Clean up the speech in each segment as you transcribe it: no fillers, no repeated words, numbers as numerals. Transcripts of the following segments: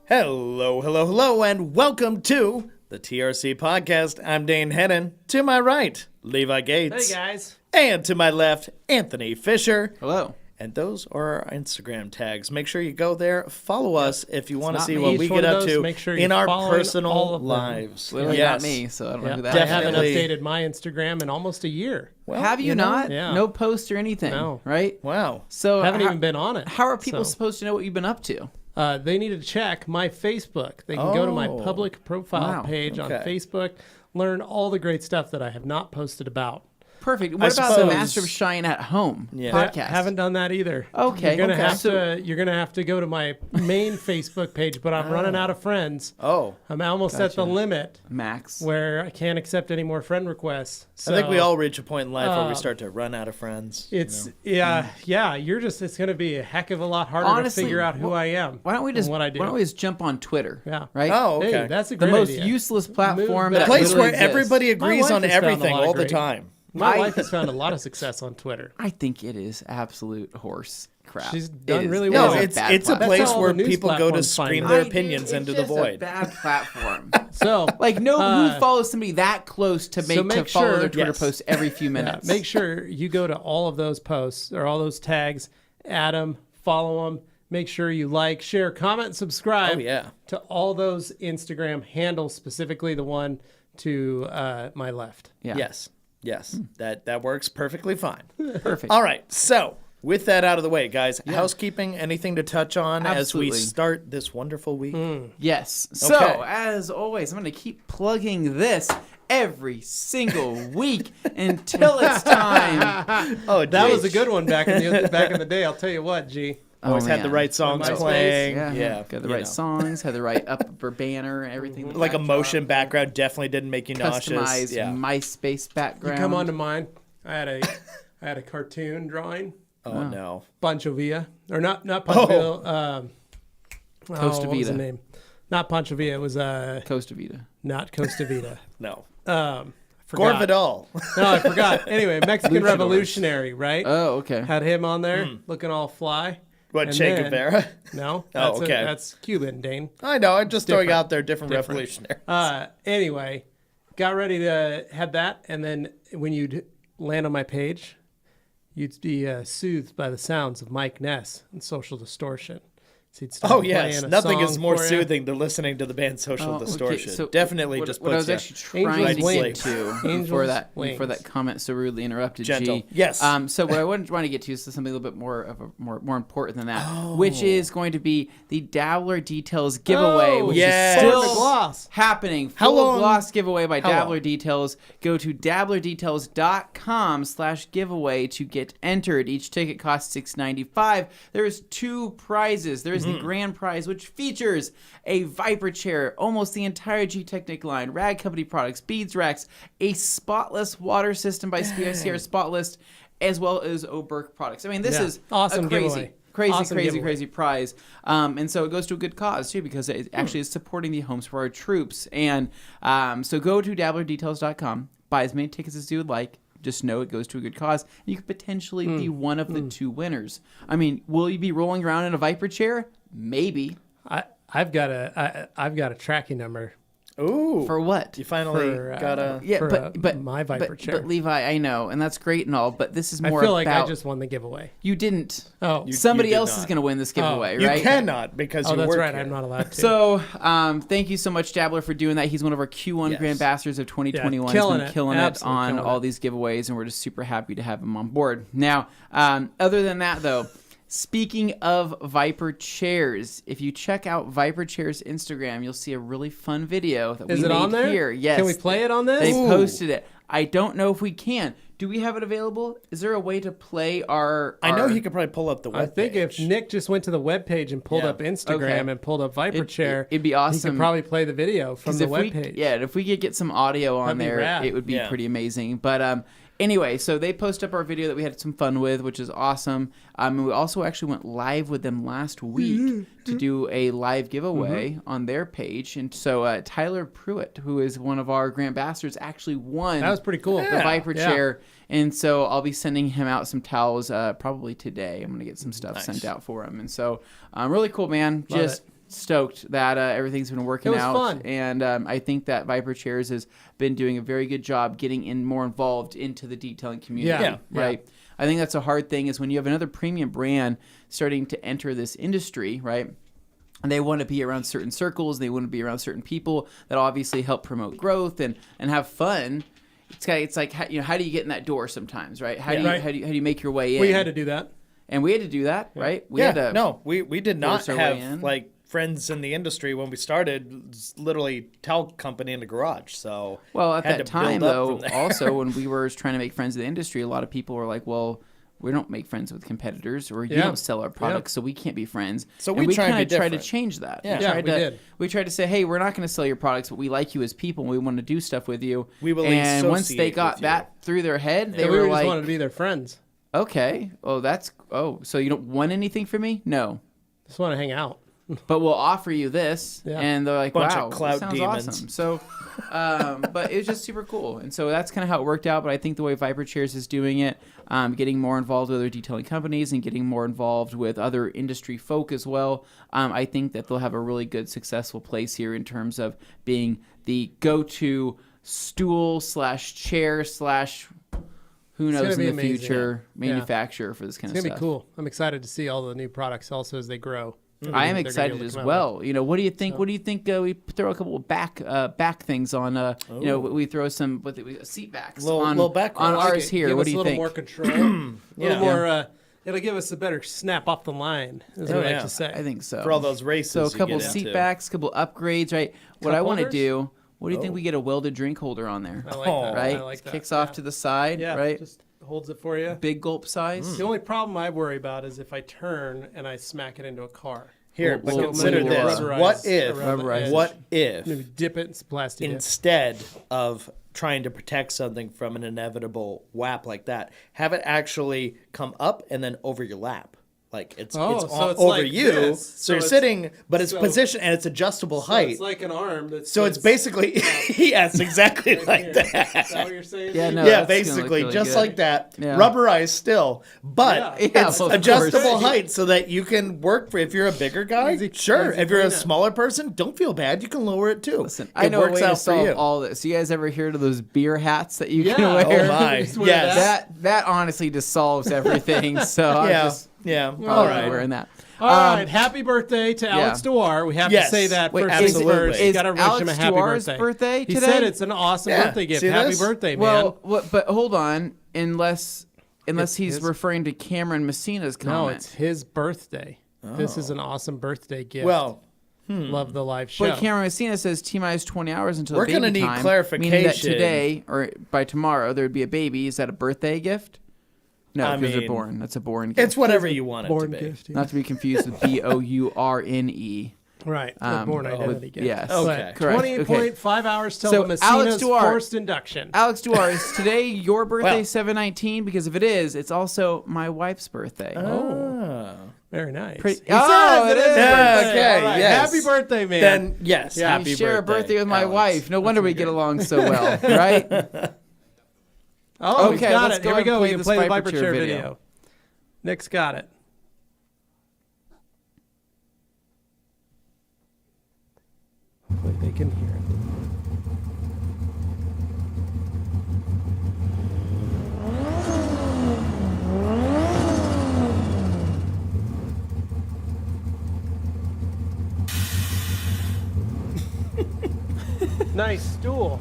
Hello, hello, hello, and welcome to the TRC podcast. I'm Dane Hennon. To my right, Levi Gates. Hey, guys. And to my left, Anthony Fisher. Hello. And those are our Instagram tags. Make sure you go there, follow us if you want to see me. what we Each get one of up those, to make sure in you're our following all personal of them. lives. Literally Yes. not me, so I don't know who that I is. haven't Definitely. updated my Instagram in almost a year. Well, Have you know, not? Yeah. No post or anything, No. right? Wow. So I haven't even been on it. How are people so. supposed to know what you've been up to? They need to check my Facebook. They can go to my Oh. public profile Wow. page on Okay. Facebook, learn all the great stuff that I have not posted about. Perfect. What about the suppose- Master of Shine at Home Yeah. podcast? Haven't done that either. Okay. You're gonna Okay. have to. You're gonna have to go to my main Facebook page, but I'm running out of friends. Oh, I'm almost at the limit Max. where I can't accept any more friend requests. So I think we all reach a point in life where we start to run out of friends. It's yeah. You're just. It's gonna be a heck of a lot harder Honestly, to figure out who I am. Why don't we just and what I do. Why don't we just jump on Twitter? Yeah. Right. Oh, okay. Hey, that's a The great most idea. useless platform. Move that that. Place really where exists. everybody agrees wife on has found a everything lot of all the great- time. My I- wife has found a lot of success on Twitter. I think it is absolute horse crap. She's It done is- really it well. is No, a it's bad a platform. place That's how all where the news people go to platforms find scream out. their I do. opinions into It's the just a void. bad platform. So Like who follows somebody that close to So make make follow sure- their Twitter Yes. posts every few yeah, minutes? make sure you go to all of those posts or all those tags, add them, follow them. Make sure you like, share, comment, subscribe Oh, yeah. to all those Instagram handles, specifically the one to my left. Yeah. Yes. That works perfectly fine. Perfect. All right. So, with that out of the way, guys, housekeeping, anything to touch on as we Absolutely. start this wonderful week? Yes. So, Okay. as always, I'm going to keep plugging this every single week until it's time. Oh, That geez. was a good one back in the day. I'll tell you what, G. Always had the man. right songs MySpace. playing. Yeah. Got the you right know. songs, had the right upper banner, everything. Like a motion background definitely didn't make you nauseous. Customized Yeah. MySpace background. Come on to mine. I had a cartoon drawing. Oh, no. Pancho Villa, or not Pancho Villa. Costa what was the Vida. name? Not Pancho Villa. It was Costa Vida. not Costa Vida. No. Forgot. Gore Vidal. No, I forgot. Anyway, Mexican Luchadors. Revolutionary, right? Oh, okay. Had him on there, looking all fly. What, And Che then- Guevara? No, Oh, okay. that's Cuban, Dane. I know. I'm just throwing Different. out there different revolutionaries. Anyway, got ready to have that, and then when you'd land on my page, you'd be soothed by the sounds of Mike Ness and Social Distortion. So he'd start Oh, yes. playing a Nothing is song more for you. soothing than listening to the band Social Okay, Distortion. so Definitely what, just what I puts was you actually trying Angels to Wings. get to Angels before that Wings. comment so rudely interrupted. Gentle. G. Yes. So what I want to get to is something a little bit more of a more important than that, which is going to be the Dabbler Details giveaway, which yes. is Full of still gloss. happening. How Full long- gloss giveaway by how Dabbler long? Details. Go to dabblerDetails.com/giveaway to get entered. Each ticket costs $6.95. There's two prizes. There's the grand prize, which features a Viper chair, almost the entire G-Technic line, Rag Company products, beads racks, a spotless water system by Sierra Spotless, as well as Oberk products. I mean, this Yeah. is Awesome a crazy, giveaway. crazy, Awesome crazy, giveaway. crazy prize. And so it goes to a good cause, too, because it actually is supporting the Homes for Our Troops. And so go to dabblerDetails.com, buy as many tickets as you would like. Just know it goes to a good cause. And you could potentially be one of the two winners. I mean, will you be rolling around in a Viper chair? Maybe. I've got a tracking number. Ooh. For what? You finally got a... Yeah, for, but my Viper chair. But Levi, I know, and that's great and all, but this is I more feel like about I just won the giveaway. you didn't. Oh, Somebody you did else is not. going to win this giveaway, You right? cannot because you that's work right. here. I'm not allowed to. So, thank you so much, Dabbler, for doing that. He's one of our Q1 Yes. Grand Ambassadors of 2021. Yeah, He's been killing it Absolutely on killing all it. these giveaways, and we're just super happy to have him on board. Now, other than that, though, speaking of Viper chairs, if you check out Viper Chairs Instagram, you'll see a really fun video that Is we it made on there? here. Yes. Can we play it on this? They Ooh. posted it. I don't know if we can. Do we have it available? Is there a way to play our... I know he could probably pull up the web I think if page. Nick just went to the webpage and pulled Yeah. up Instagram Okay. and pulled up Viper Chair, it'd be he awesome. could probably play the video from the if we, webpage. yeah, if we could get some audio on That'd be there, rad. it would be Yeah. pretty amazing. But anyway, so they posted up our video that we had some fun with, which is awesome. And we also actually went live with them last week to do a live giveaway on their page. And so Tyler Pruitt, who is one of our Grand Ambassadors, actually won That was pretty cool. the Viper Yeah. chair. And so I'll be sending him out some towels probably today. I'm going to get some stuff Nice. sent out for him. And so really cool, man. Love Just stoked that everything's been working It was out. fun. And I think that Viper Chairs has been doing a very good job getting more involved into the detailing community. Yeah. Right. I think that's a hard thing is when you have another premium brand starting to enter this industry, right? And they want to be around certain circles. They want to be around certain people that obviously help promote growth and have fun. It's like how do you get in that door sometimes, right? How do you make your way in? We had to do that. And we had to do that, right? We we did not force our way have in. like friends in the industry when we started. It's literally talc company in the garage. So Well, at had that to time, build up though, from there. also when we were trying to make friends in the industry, a lot of people were like, well, we don't make friends with competitors, or you Yeah. don't sell our products, so we can't be friends. So and we try and kinda be tried to different. change that. Yeah. We did. We tried to say, hey, we're not going to sell your products, but we like you as people, and we want to do stuff with you. We will and once they associate got with you. that through their head, they we were just like, wanted to be their friends. okay, so you don't want anything from me? No. Just want to hang out. But we'll offer you this. Yeah. And they're like, Bunch wow, of cloud that sounds demons. awesome. So, but it was just super cool. And so that's kind of how it worked out. But I think the way Viper Chairs is doing it, getting more involved with other detailing companies and getting more involved with other industry folk as well, I think that they'll have a really good, successful place here in terms of being the go-to stool/chair/ who knows gonna in be the amazing, future yeah. manufacturer for this kind It's of going to stuff. be cool. I'm excited to see all the new products also as they grow. I am They're gonna be excited able to as come out well. You know, what do you think? What do you think? We throw a couple of back things on. You know, we throw some seat backs Little back on rubs. ours here. Give What us do you a little think? more control. A Yeah. little more. It'll give us a better snap off the line, as we like yeah. to say. I think so. for all those races. So a you couple get seat into. backs, couple upgrades, right? What I Cup want to holders? do. What do you think we get a welded drink holder on there? I like Oh, that. Right? I like that. Kicks off to the side, yeah, right? just holds it for you. Big gulp size. The only problem I worry about is if I turn and I smack it into a car. Here, but We'll- consider we'll this: rubberize what if? around the Rubberize. edge. What if? Maybe dip it in some plastic. Instead of trying to protect something from an inevitable whap like that, have it actually come up and then over your lap. Like it's Oh, on, so it's over like you. this. So So you're it's- sitting, but it's so- positioned and it's adjustable So height. it's like an arm. That So it's sits basically yes, exactly right like here. that. Is that what you're saying? Yeah, Steve? no. Yeah, that's gonna look basically, really just good. like that. Yeah. Rubberized still, but Yeah. Yeah, it's well, of adjustable course. height so that you can work for. If you're a bigger guy, Easy- sure. easy If you're a cleanup. smaller person, don't feel bad. You can lower it too. Listen, it I know a works way to out for solve you. all this. You guys ever heard of those beer hats that you Yeah. can wear? Oh my, Just wear yes, That honestly just solves everything. So I'm yeah, just yeah. probably All right. wearing that. All right, happy birthday to Alex Dewar. We have Yes. to say that Wait, first things absolutely. first. Is Got to wish Alex him a happy Dewar's birthday. birthday He today? said it's an awesome Yeah. birthday gift. See Happy this? birthday, man. Well, but hold on, unless he's his- referring to Cameron Messina's no, comment. it's his birthday. This is an awesome birthday gift. Well, love the live show. But Cameron Messina says T-minus 20 hours until We're baby gonna need time, meaning that clarification. today or by tomorrow there would be a baby. Is that a birthday gift? No, I because they're mean, born. That's a born gift. it's whatever you want it to born be. gift. Not to be confused with Bourne. Right, a born identity gift. Yes. Okay. Correct. 28.5 hours till So, the Alex Messina's Dewar- forced induction. Alex Dewar, is today your birthday, Well. 7/19? Because if it is, it's also my wife's birthday. Oh. Very nice. Pretty- He Oh, says it is is. his Yeah, birthday. okay, All right, yes. Happy birthday, man. Then yes, Yeah. happy I share a birthday with my Alex. wife. No wonder we get along so well, right? Oh, Okay, he's got let's it. go Here we and go. play We can this play the Viper Viper Chair Chair video. video. Nick's got it. Hopefully they can hear it. Nice stool.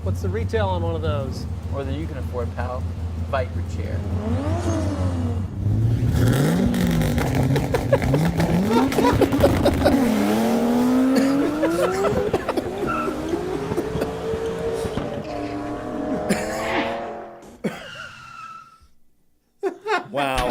What's the retail on one of those? Or that you can afford, pal. Viper chair. Wow.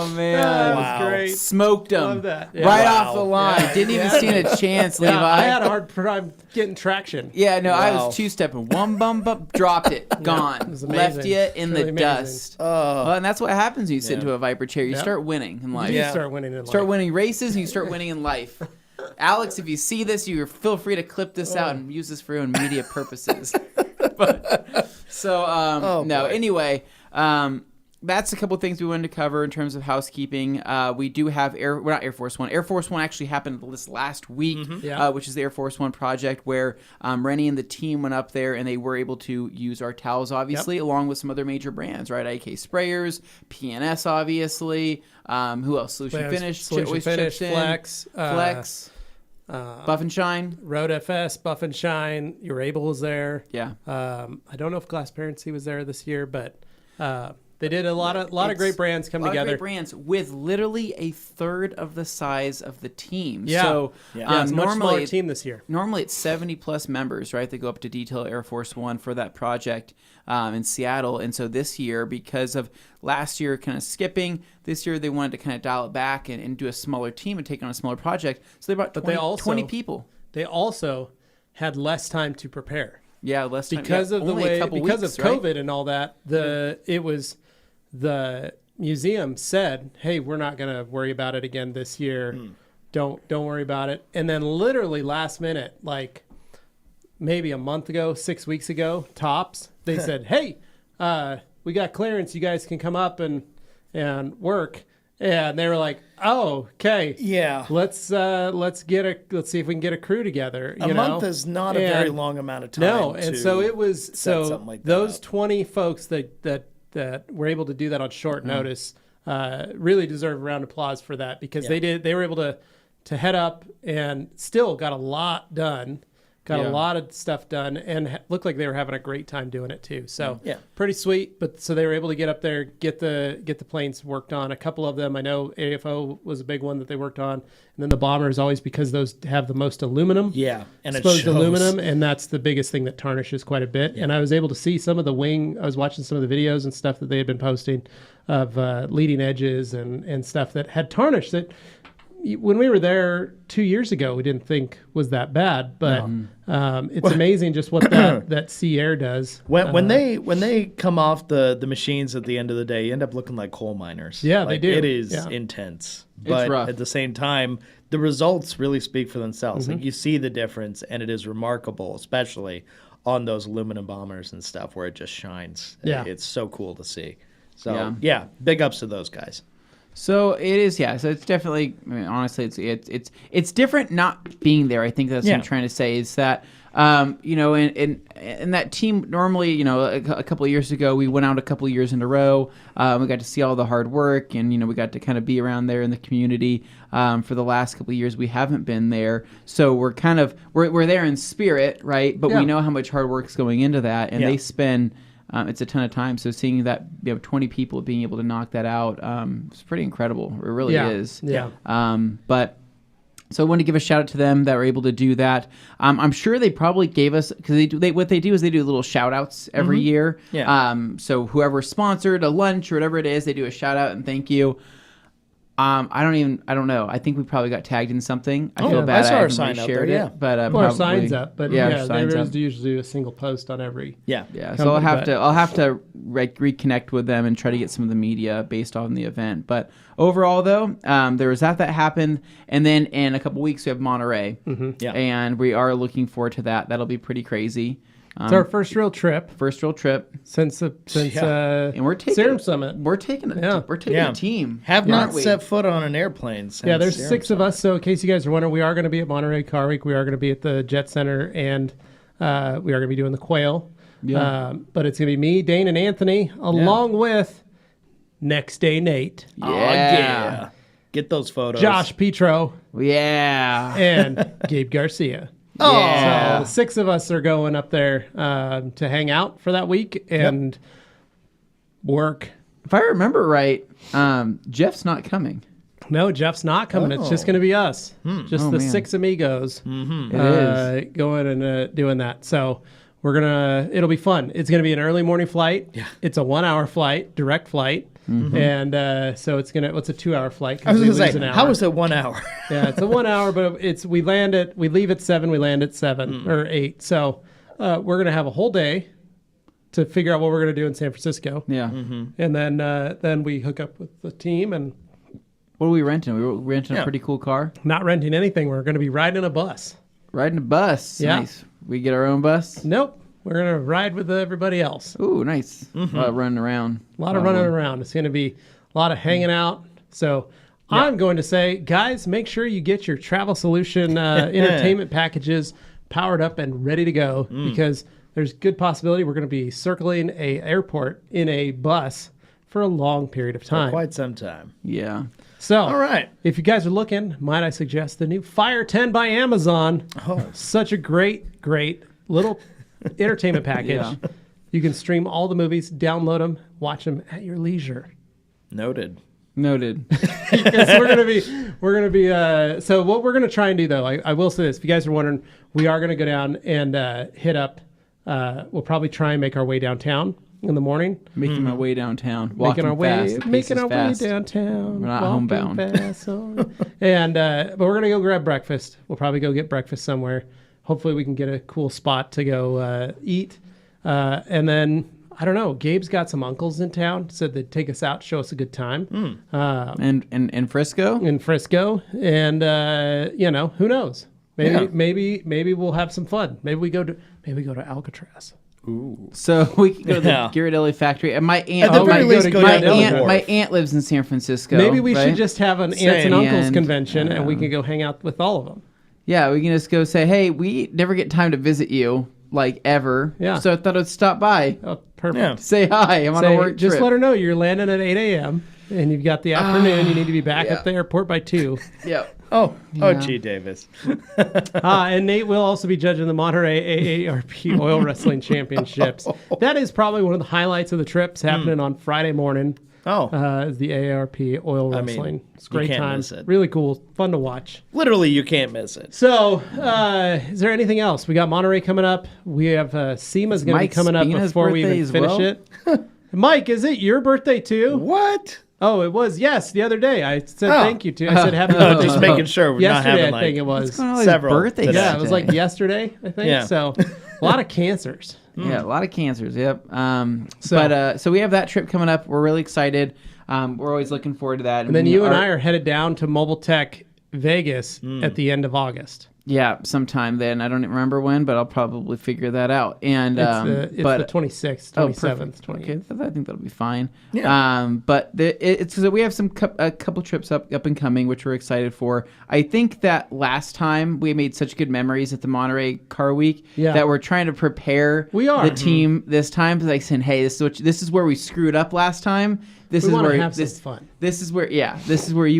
Oh man. That Wow. was great. Smoked him Love that. Yeah. right Wow. off the line. Yeah. Didn't even Yeah. stand a chance, Levi. Yeah, I had a hard time getting traction. Yeah, no, I Wow. was two-stepping. One bump, dropped it, gone. it was Left amazing. you in Really the amazing. dust. Well, and that's what happens when you sit Yeah. into a Viper chair. You Yep. start winning in life. You Yeah. start winning in life. Start winning races and you start winning in life. Alex, if you see this, you feel free to clip this out and use this for your own media purposes. No, boy. anyway, that's a couple of things we wanted to cover in terms of housekeeping. We do have not Air Force One. Air Force One actually happened this last week, which is the Air Force One project where Rennie and the team went up there and they were able to use our towels, obviously, along with some other major brands, right? IK Sprayers, PNS, obviously. Who else? Solution Finish, Flex. Buff and Shine. Road FS, Buff and Shine. Your Able was there. Yeah. I don't know if Glassparency was there this year, but they did a lot of great brands come together. Great brands with literally a third of the size of the team. Yeah. So it's a much smaller team this year. Normally it's 70 plus members, right? They go up to Detail Air Force One for that project in Seattle. And so this year, because of last year kind of skipping, this year they wanted to kind of dial it back and do a smaller team and take on a smaller project. So they brought 20 people. They also had less time to prepare. Yeah, less time. Because of COVID, right? and all that. The museum said, "Hey, we're not going to worry about it again this year. Don't worry about it." And then literally last minute, like maybe a month ago, 6 weeks ago, tops, they said, "Hey, we got clearance. You guys can come up and work." And they were like, "Oh, okay, Yeah. Let's see if we can get a crew together." A month is not a very long amount of time. No, and so it was something like that those up. 20 folks that were able to do that on short notice really deserve a round of applause for that, because they were able to head up and still got a lot done. Got a lot of stuff done and looked like they were having a great time doing it too. So pretty sweet. But so they were able to get up there, get the planes worked on. A couple of them, I know AFO was a big one that they worked on. And then the bombers, always because those have the most aluminum. Yeah, and exposed aluminum, and that's the biggest thing that tarnishes quite a bit. And I was able to see some of the wing. I was watching some of the videos and stuff that they had been posting of leading edges and stuff that had tarnished that. When we were there 2 years ago, we didn't think was that bad, but it's amazing just what that sea air does. When they come off the machines at the end of the day, you end up looking like coal miners. Yeah, like, they do. It is intense, but rough. at the same time, the results really speak for themselves. Like you see the difference, and it is remarkable, especially on those aluminum bombers and stuff where it just shines. Yeah, it's so cool to see. So big ups to those guys. So it is, So it's definitely, I mean, honestly, it's different not being there. I think that's what I'm trying to say is that, in that team normally, a couple of years ago, we went out a couple of years in a row. We got to see all the hard work, and we got to kind of be around there in the community. For the last couple of years, we haven't been there, so we're kind of we're there in spirit, right? But we know how much hard work's going into that, and they spend. It's a ton of time. So seeing that 20 people being able to knock that out, it's pretty incredible. It really is. Yeah. But so I want to give a shout out to them that were able to do that. I'm sure they probably gave us, because what they do is they do little shout outs every year. Yeah. So whoever sponsored a lunch or whatever it is, they do a shout out and thank you. I don't know. I think we probably got tagged in something. I feel bad. I saw I our haven't sign really out shared there, it, but our signs up, but signs there up. is usually a single post on every. Yeah. company, So I'll have to reconnect with them and try to get some of the media based on the event. But overall, though, there was that happened, and then in a couple weeks we have Monterey, and we are looking forward to that. That'll be pretty crazy. It's our first real trip since and we're taking Serum Summit. We're taking a team. Have not set foot on an airplane since there's Serum 6 of Summit. us. So in case you guys are wondering, we are going to be at Monterey Car Week. We are going to be at the Jet Center, and we are going to be doing the Quail. But it's going to be me, Dane, and Anthony, along with Next Day Nate. Yeah. Get those photos. Josh Petro. Yeah. And Gabe Garcia. Yeah. So the 6 of us are going up there to hang out for that week and work. If I remember right, Jeff's not coming. No, Jeff's not coming. It's just going to be us. Just the 6 amigos It is. going and doing that. So it'll be fun. It's going to be an early morning flight. Yeah. It's a 1-hour flight, direct flight. And so it's a 2-hour flight. I was going to say, an hour. how is it 1 hour? Yeah, it's a 1 hour, but we leave at 7, we land at 7 or 8. So we're going to have a whole day to figure out what we're going to do in San Francisco. Yeah. And then we hook up with the team and What are we renting? We were renting a pretty cool car. not renting anything. We're going to be riding a bus. Riding a bus. Yeah. Nice. We get our own bus. Nope. we're going to ride with everybody else. Ooh, nice. A lot of running around. A lot of running around. It's going to be a lot of hanging out. So I'm going to say, guys, make sure you get your Travel Solution entertainment packages powered up and ready to go because there's good possibility we're going to be circling a airport in a bus for a long period of time. For quite some time. Yeah. So, All right. if you guys are looking, might I suggest the new Fire 10 by Amazon? Oh. Such a great little entertainment package. Yeah. You can stream all the movies, download them, watch them at your leisure. Noted. Because we're gonna be. So what we're gonna try and do though, I will say this: if you guys are wondering, we are gonna go down and hit up. We'll probably try and make our way downtown in the morning. Making my way downtown. Making our way fast. downtown. We're not walking homebound. fast, and but we're gonna go grab breakfast. We'll probably go get breakfast somewhere. Hopefully, we can get a cool spot to go eat, and then. I don't know. Gabe's got some uncles in town. Said they'd take us out, show us a good time. And Frisco? In Frisco, and who knows? Maybe we'll have some fun. Maybe we go to Alcatraz. Ooh. So we can go to the Ghirardelli factory. And my aunt, At the very least, go down to the wharf. my aunt lives in San Francisco. Maybe we right? should just have an aunts and uncles And, convention, and we can go hang out with all of them. Yeah, we can just go say, hey, we never get time to visit you, like ever. Yeah. So I thought I'd stop by. Oh, perfect. Yeah. Say hi. I'm on a work Just trip. let her know you're landing at 8 a.m. and you've got the afternoon. You need to be back yeah. at the airport by 2. Yep. Oh, gee, Davis. And Nate will also be judging the Monterey AARP Oil Wrestling Championships. That is probably one of the highlights of the trips happening on Friday morning. Oh, Is the AARP Oil Wrestling. It's a great can't time. miss it. Really cool. Fun to watch. literally, you can't miss it. So, is there anything else? We got Monterey coming up. We have SEMA's going to be Mike coming up Spina's before we birthday even as finish well? it. Mike, is it your birthday too? What? Oh, it was. Yes, the other day. I said thank you to. I said happy No, birthday. just making sure we're not Yesterday, having I think it like was. What's going on with Several his birthday? today. Yeah, it was like today? yesterday, I think. Yeah. So, a lot of cancers. Yeah, a lot of cancers. Yep. So- So we have that trip coming up. We're really excited. We're always looking forward to that. And then you and I are headed down to Mobile Tech Vegas at the end of August. Yeah, sometime then. I don't even remember when, but I'll probably figure that out. And It's the 26th, 27th, perfect. 28th. Okay, I think that'll be fine. Yeah. But it's so we have a couple trips up and coming, which we're excited for. I think that last time we made such good memories at the Monterey Car Week that we're trying to prepare the team this time. Like saying, hey, this is where we screwed up last time. This We is wanna where have some fun. This is where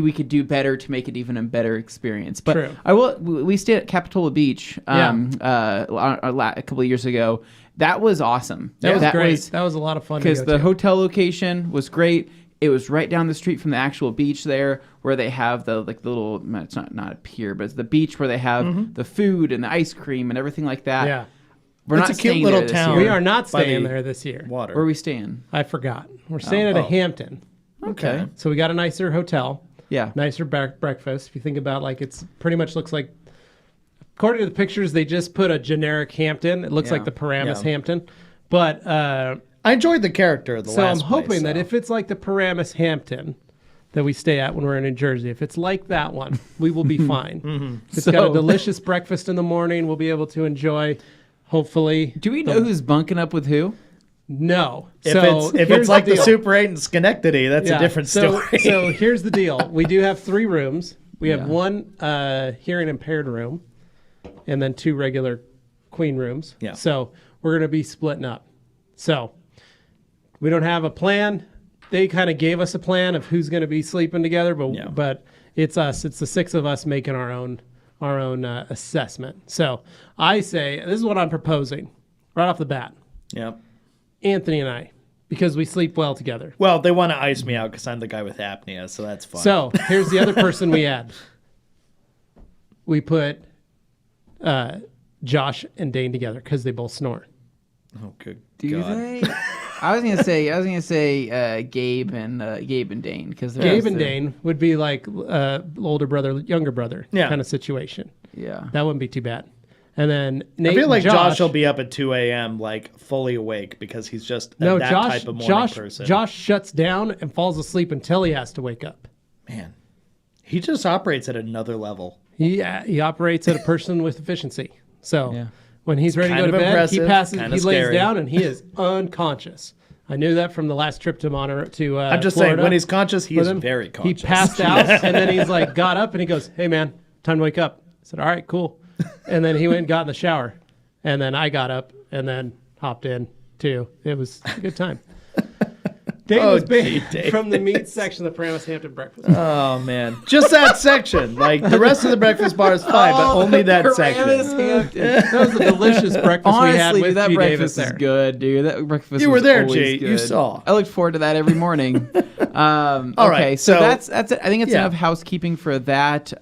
we could do better to make it even a better experience. But True. we stayed at Capitola Beach a couple of years ago. That was awesome. That was great. That was a lot of fun. Because the hotel location was great. It was right down the street from the actual beach there, where they have the little. It's not a pier, but it's the beach where they have the food and the ice cream and everything like that. Yeah. We're It's not a cute staying little there this town. year. We are not By staying the there this year. Water. Where are we staying? I forgot. We're staying at a Hampton. Okay. So we got a nicer hotel. Yeah. Nicer breakfast. If you think about it's pretty much looks like, according to the pictures, they just put a generic Hampton. It looks like the Paramus Hampton. But I enjoyed the character of the so last I'm hoping place, that if it's like the Paramus Hampton that we stay at when we're in New Jersey, if it's like that one, we will be fine. It's got a delicious breakfast in the morning. We'll be able to enjoy, hopefully. Do we know who's bunking up with who? No. if here's it's like the deal. Super 8 in Schenectady, that's a different story. So here's the deal. We do have 3 rooms. We have one hearing impaired room and then 2 regular queen rooms. Yeah. So we're going to be splitting up. So we don't have a plan. They kind of gave us a plan of who's going to be sleeping together, but it's us. It's the 6 of us making our own assessment. So I say, this is what I'm proposing right off the bat. Yep. Anthony and I, because we sleep well together. Well, they want to ice me out because I'm the guy with apnea, so that's fine. So here's the other person we add. We put Josh and Dane together because they both snore. Oh, good Do God. they? I was gonna say Gabe and Dane because Gabe and Dane would be like older brother, younger brother kind of situation. Yeah. That wouldn't be too bad. And then Nate I feel like and Josh will be up at 2 a.m. like fully awake because he's just that type of morning person. Josh shuts down and falls asleep until he has to wake up. Man, he just operates at another level. He operates at a person with efficiency. So When he's ready to go kind to of bed, impressive, he kinda lays scary. down and he is unconscious. I knew that from the last trip to I'm just Florida saying, when he's conscious, he with is him. very conscious. He passed out, and then he's like got up and he goes, "Hey man, time to wake up." I said, "All right, cool." And then he went and got in the shower, and then I got up and then hopped in too. It was a good time. Dave was big Dave. from the meat section of the Paramus Hampton breakfast. Oh man, just that section. Like the rest of the breakfast bar is fine, but only that section. That was a delicious breakfast we had Honestly, with dude, that G. breakfast Davis is there. good, dude. That breakfast You were was there, always Jay. You good. saw. I look forward to that every morning. Okay, right, so so- that's it. I think it's yeah. enough housekeeping for that.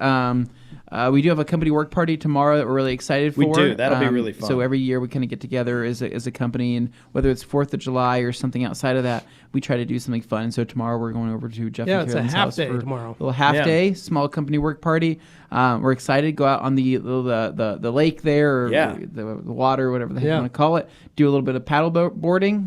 We do have a company work party tomorrow that we're really excited for. We do. That'll be really fun. So every year we kind of get together as a company, and whether it's 4th of July or something outside of that, we try to do something fun. So tomorrow we're going over to Jeff Yeah, and it's a Carolyn's half house day for tomorrow. a little half Yeah. day, small company work party. We're excited to go out on the lake there, or Yeah. the water, whatever the heck Yeah. you want to call it. Do a little bit of paddle boarding,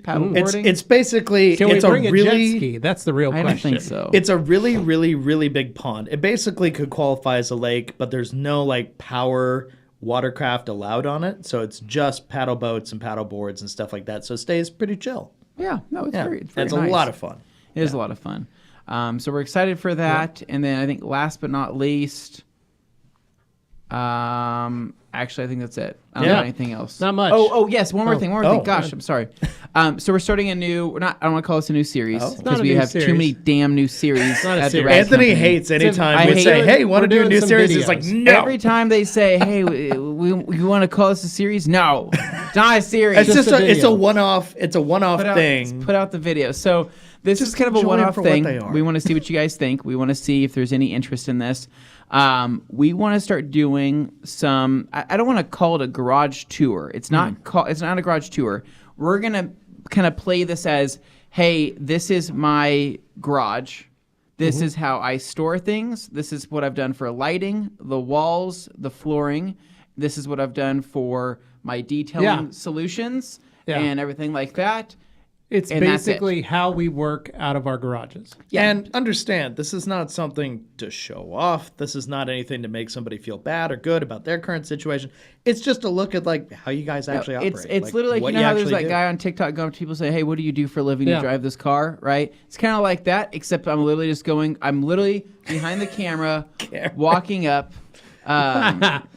paddle boarding. It's basically Can we it's bring a a really jet ski? That's the real I question. don't think so. it's a really really really big pond. It basically could qualify as a lake, but there's no like power watercraft allowed on it, so it's just paddle boats and paddle boards and stuff like that. So it stays pretty chill. Yeah, no, it's Yeah, very it's nice. a lot of fun. It is a lot of fun. So we're excited for that. And then I think last but not least, actually, I think that's it. I don't Yeah. have anything else. Not much. Oh, yes. One more thing. Oh. Gosh, I'm sorry. So we're starting a new, I don't want to call this a new series Oh. because not a we new have too series. many damn new series not a at the series. Rad Anthony Company. hates anytime I we hate say, it. "Hey, want We're to do a doing new some series?" It's like, videos. no. Every time they say, "Hey, we want to call this a series," no, it's not a series. It's just a it's a video. one-off. It's a one-off Put thing. out the video. So this is kind of a enjoy 'em one-off for what thing. they are. We want to see what you guys think. We want to see if there's any interest in this. We want to start doing some. I don't want to call it a garage tour. It's not. It's not a garage tour. We're gonna kind of play this as, hey, this is my garage. This is how I store things. This is what I've done for lighting, the walls, the flooring. This is what I've done for my detailing solutions and everything like that. It's And that's it. basically how we work out of our garages. Yeah. And understand, this is not something to show off. This is not anything to make somebody feel bad or good about their current situation. It's just a look at like how you guys actually operate. It's like, literally what like, you know how there's actually that do. guy on TikTok going up to people say, "Hey, what do you do for a living Yeah. to drive this car?" Right? It's kind of like that, except I'm literally behind the camera, walking up.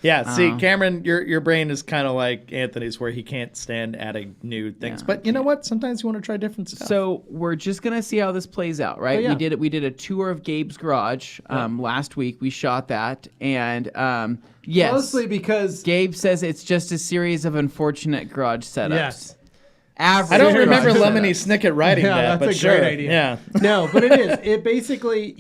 Yeah, see, Cameron, your brain is kind of like Anthony's, where he can't stand adding new things. Yeah, but you know what? Sometimes you want to try different stuff. So we're just gonna see how this plays out, right? Oh, yeah. We did a tour of Gabe's garage last week. We shot that, and yes, Mostly because Gabe says it's just a series of unfortunate garage setups. yes. Average I don't garage remember setups. Lemony Snicket writing Yeah, that, that's but a sure. great idea. Yeah. No, but it is. It basically,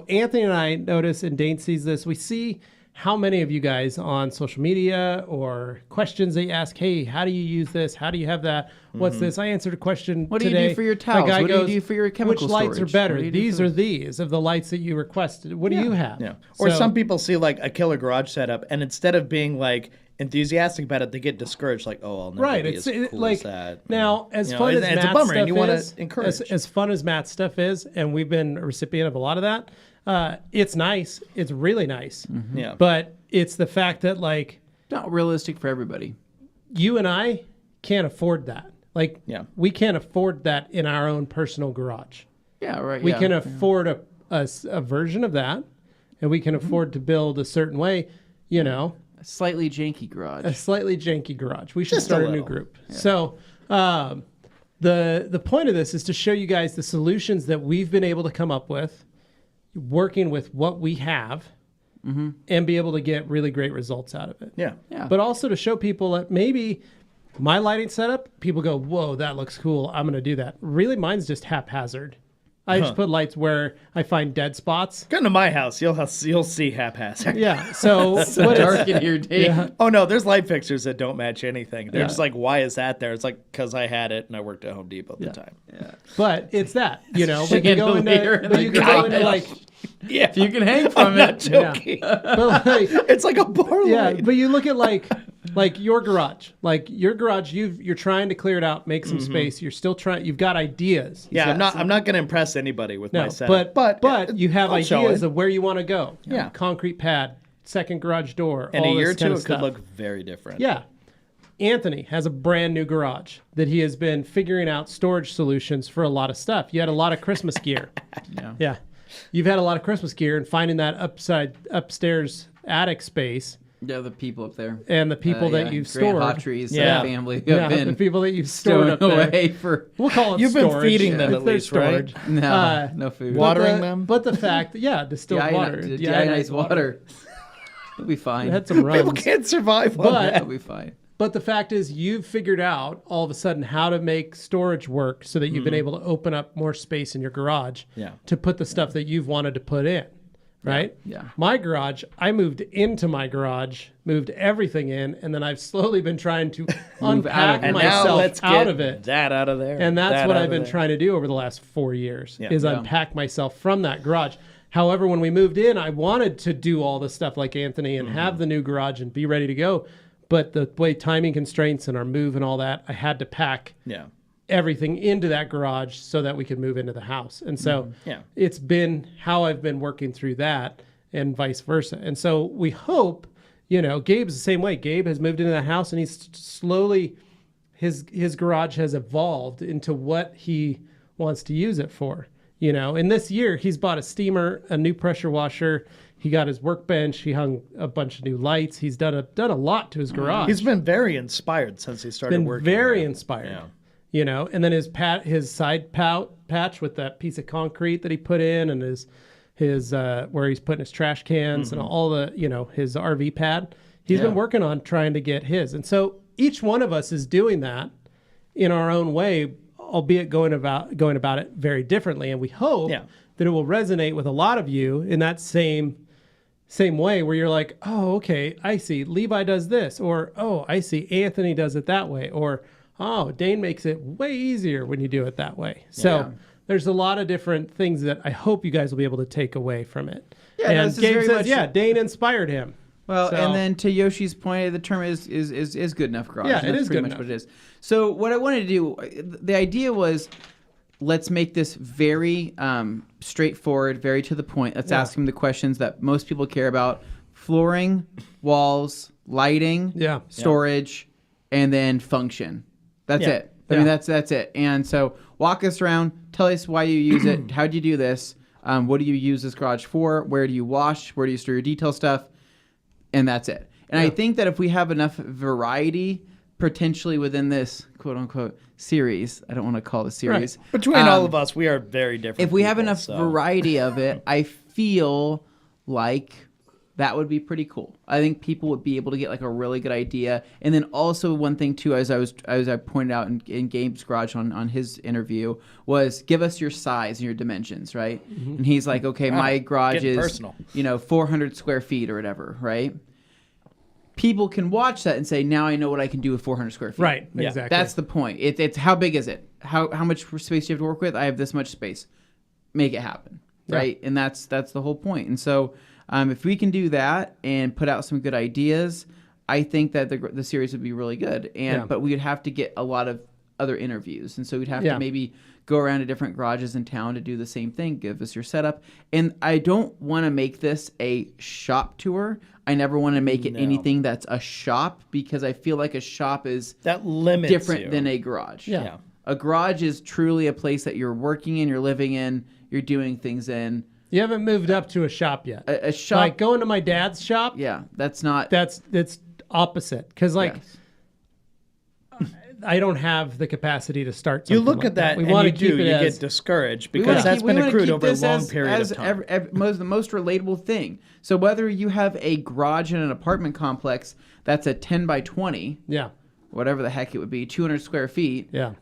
Anthony and I notice, and Dane sees this. We see how many of you guys on social media or questions they ask, hey, how do you use this? How do you have that? What's this? I answered a question What do today. you do for your A towels? guy What do you goes, do for your chemical which lights are storage? better? What do you do These for- are these of the lights that you requested. What do you have? Yeah. Or So- some people see like a killer garage setup, and instead of being like enthusiastic about it, they get discouraged. Like, oh, I'll never Right, be it's as cool like as that. now as You know, fun as it's Matt's a bummer, stuff and you want is, to encourage. as fun as Matt's stuff is, and we've been a recipient of a lot of that. It's nice. It's really nice. Yeah. But it's the fact that like Not realistic for everybody. you and I can't afford that. Like Yeah. we can't afford that in our own personal garage. Yeah, right. We yeah. can afford a version of that, and we can afford to build a certain way. A slightly janky garage. A slightly janky garage. We should Just a start a new little. group. So the point of this is to show you guys the solutions that we've been able to come up with, working with what we have, and be able to get really great results out of it. Yeah. Yeah. But also to show people that maybe my lighting setup, people go, whoa, that looks cool. I'm going to do that. Really, mine's just haphazard. I just put lights where I find dead spots. Come to my house, you'll see haphazard. Yeah. So what dark it's- in here, Dave. Yeah. Oh no, there's light fixtures that don't match anything. They're Yeah. just like, why is that there? It's like because I had it and I worked at Home Depot at the time. But it's that, but you go Chandelier into, in but the you can go into garage. like, Yeah, You can hang I'm from not it. joking. but like, It's like a bar yeah, light. but you look at like your garage, you're trying to clear it out, make some space. You're still trying, you've got ideas. Yeah, I'm not gonna impress anybody with No, my setup. but you have I'll show ideas it. of where you want to go. Yeah. Concrete pad, second garage door. In all a this year or kind two, of it could stuff. look very different. Yeah. Anthony has a brand new garage that he has been figuring out storage solutions for a lot of stuff. You had a lot of Christmas gear. Yeah. You've had a lot of Christmas gear, and finding that upstairs attic space. Yeah, the people up there. And the people that you've Grant stored. Hot Trees, Yeah. family have Yeah, been the people that you've stored up stowing there. away for We'll call it You've been storage. feeding them It's at their least, right? storage. no food. Watering them? But the fact that, distilled water. Deionized water. It'll be fine. It had some runs. People can't survive on But- that. It'll be fine. But the fact is, you've figured out all of a sudden how to make storage work so that you've been able to open up more space in your garage Yeah. to put the stuff that you've wanted to put in, right? Yeah. My garage, I moved into my garage, moved everything in, and then I've slowly been trying to unpack it. And now myself let's out get of it. that out of there. And that's that what out I've of been there. trying to do over the last 4 years, Yeah. is Yeah. unpack myself from that garage. However, when we moved in, I wanted to do all the stuff like Anthony and have the new garage and be ready to go. But the way timing constraints and our move and all that, I had to pack Yeah. everything into that garage so that we could move into the house. And so Yeah. it's been how I've been working through that and vice versa. And so we hope, Gabe's the same way. Gabe has moved into the house and he's slowly, his garage has evolved into what he wants to use it for. In this year, he's bought a steamer, a new pressure washer. He got his workbench. He hung a bunch of new lights. He's done a lot to his garage. He's been very inspired since he started been working. very there. inspired. Yeah. And then his side patch with that piece of concrete that he put in, and his where he's putting his trash cans and all the his RV pad. He's been working on trying to get his, and so each one of us is doing that in our own way, albeit going about it very differently. And we hope that it will resonate with a lot of you in that same way, where you're like, oh, okay, I see Levi does this, or oh, I see Anthony does it that way, or oh, Dane makes it way easier when you do it that way. So there's a lot of different things that I hope you guys will be able to take away from it. Yeah, and this is Gabe very says, much- Dane inspired him. Well, So- and then to Yoshi's point, the term is good enough garage. Yeah, and it that's is pretty good much enough. what it is. So what I wanted to do, the idea was, let's make this very straightforward, very to the point. Let's ask him the questions that most people care about: flooring, walls, lighting, storage, and then function. That's Yeah. it. I mean, that's it. And so walk us around. Tell us why you use it. How do you do this? What do you use this garage for? Where do you wash? Where do you store your detail stuff? And that's it. And I think that if we have enough variety potentially within this quote unquote series, I don't want to call it a series. Right. Between all of us, we are very different. If we have people, enough so. variety of it, I feel like that would be pretty cool. I think people would be able to get like a really good idea. And then also one thing too, as I pointed out in Gabe's garage on his interview, was give us your size and your dimensions, right? And he's like, okay, my garage getting is personal. 400 square feet or whatever, right? People can watch that and say, now I know what I can do with 400 square feet. Right, Yeah. exactly. That's the point. It's how big is it? How much space do you have to work with? I have this much space. Make it happen, right? And that's the whole point. And so if we can do that and put out some good ideas, I think that the series would be really good. But we would have to get a lot of other interviews, and so we'd have to maybe go around to different garages in town to do the same thing. Give us your setup. And I don't want to make this a shop tour. I never want to make it anything that's a shop, because I feel like a shop is that limits different you. than a garage. Yeah. A garage is truly a place that you're working in, you're living in, you're doing things in. You haven't moved up to a shop yet. A shop, Like going to my dad's shop, yeah, that's not. that's opposite. Because Yes. I don't have the capacity to start You something look like at that, We and want you to keep do. it You as, get discouraged We because wanna that's keep- we been wanna accrued keep over a this long as period of time. the most relatable thing. So whether you have a garage in an apartment complex that's a 10 by 20, yeah, whatever the heck it would be, 200 square feet, yeah.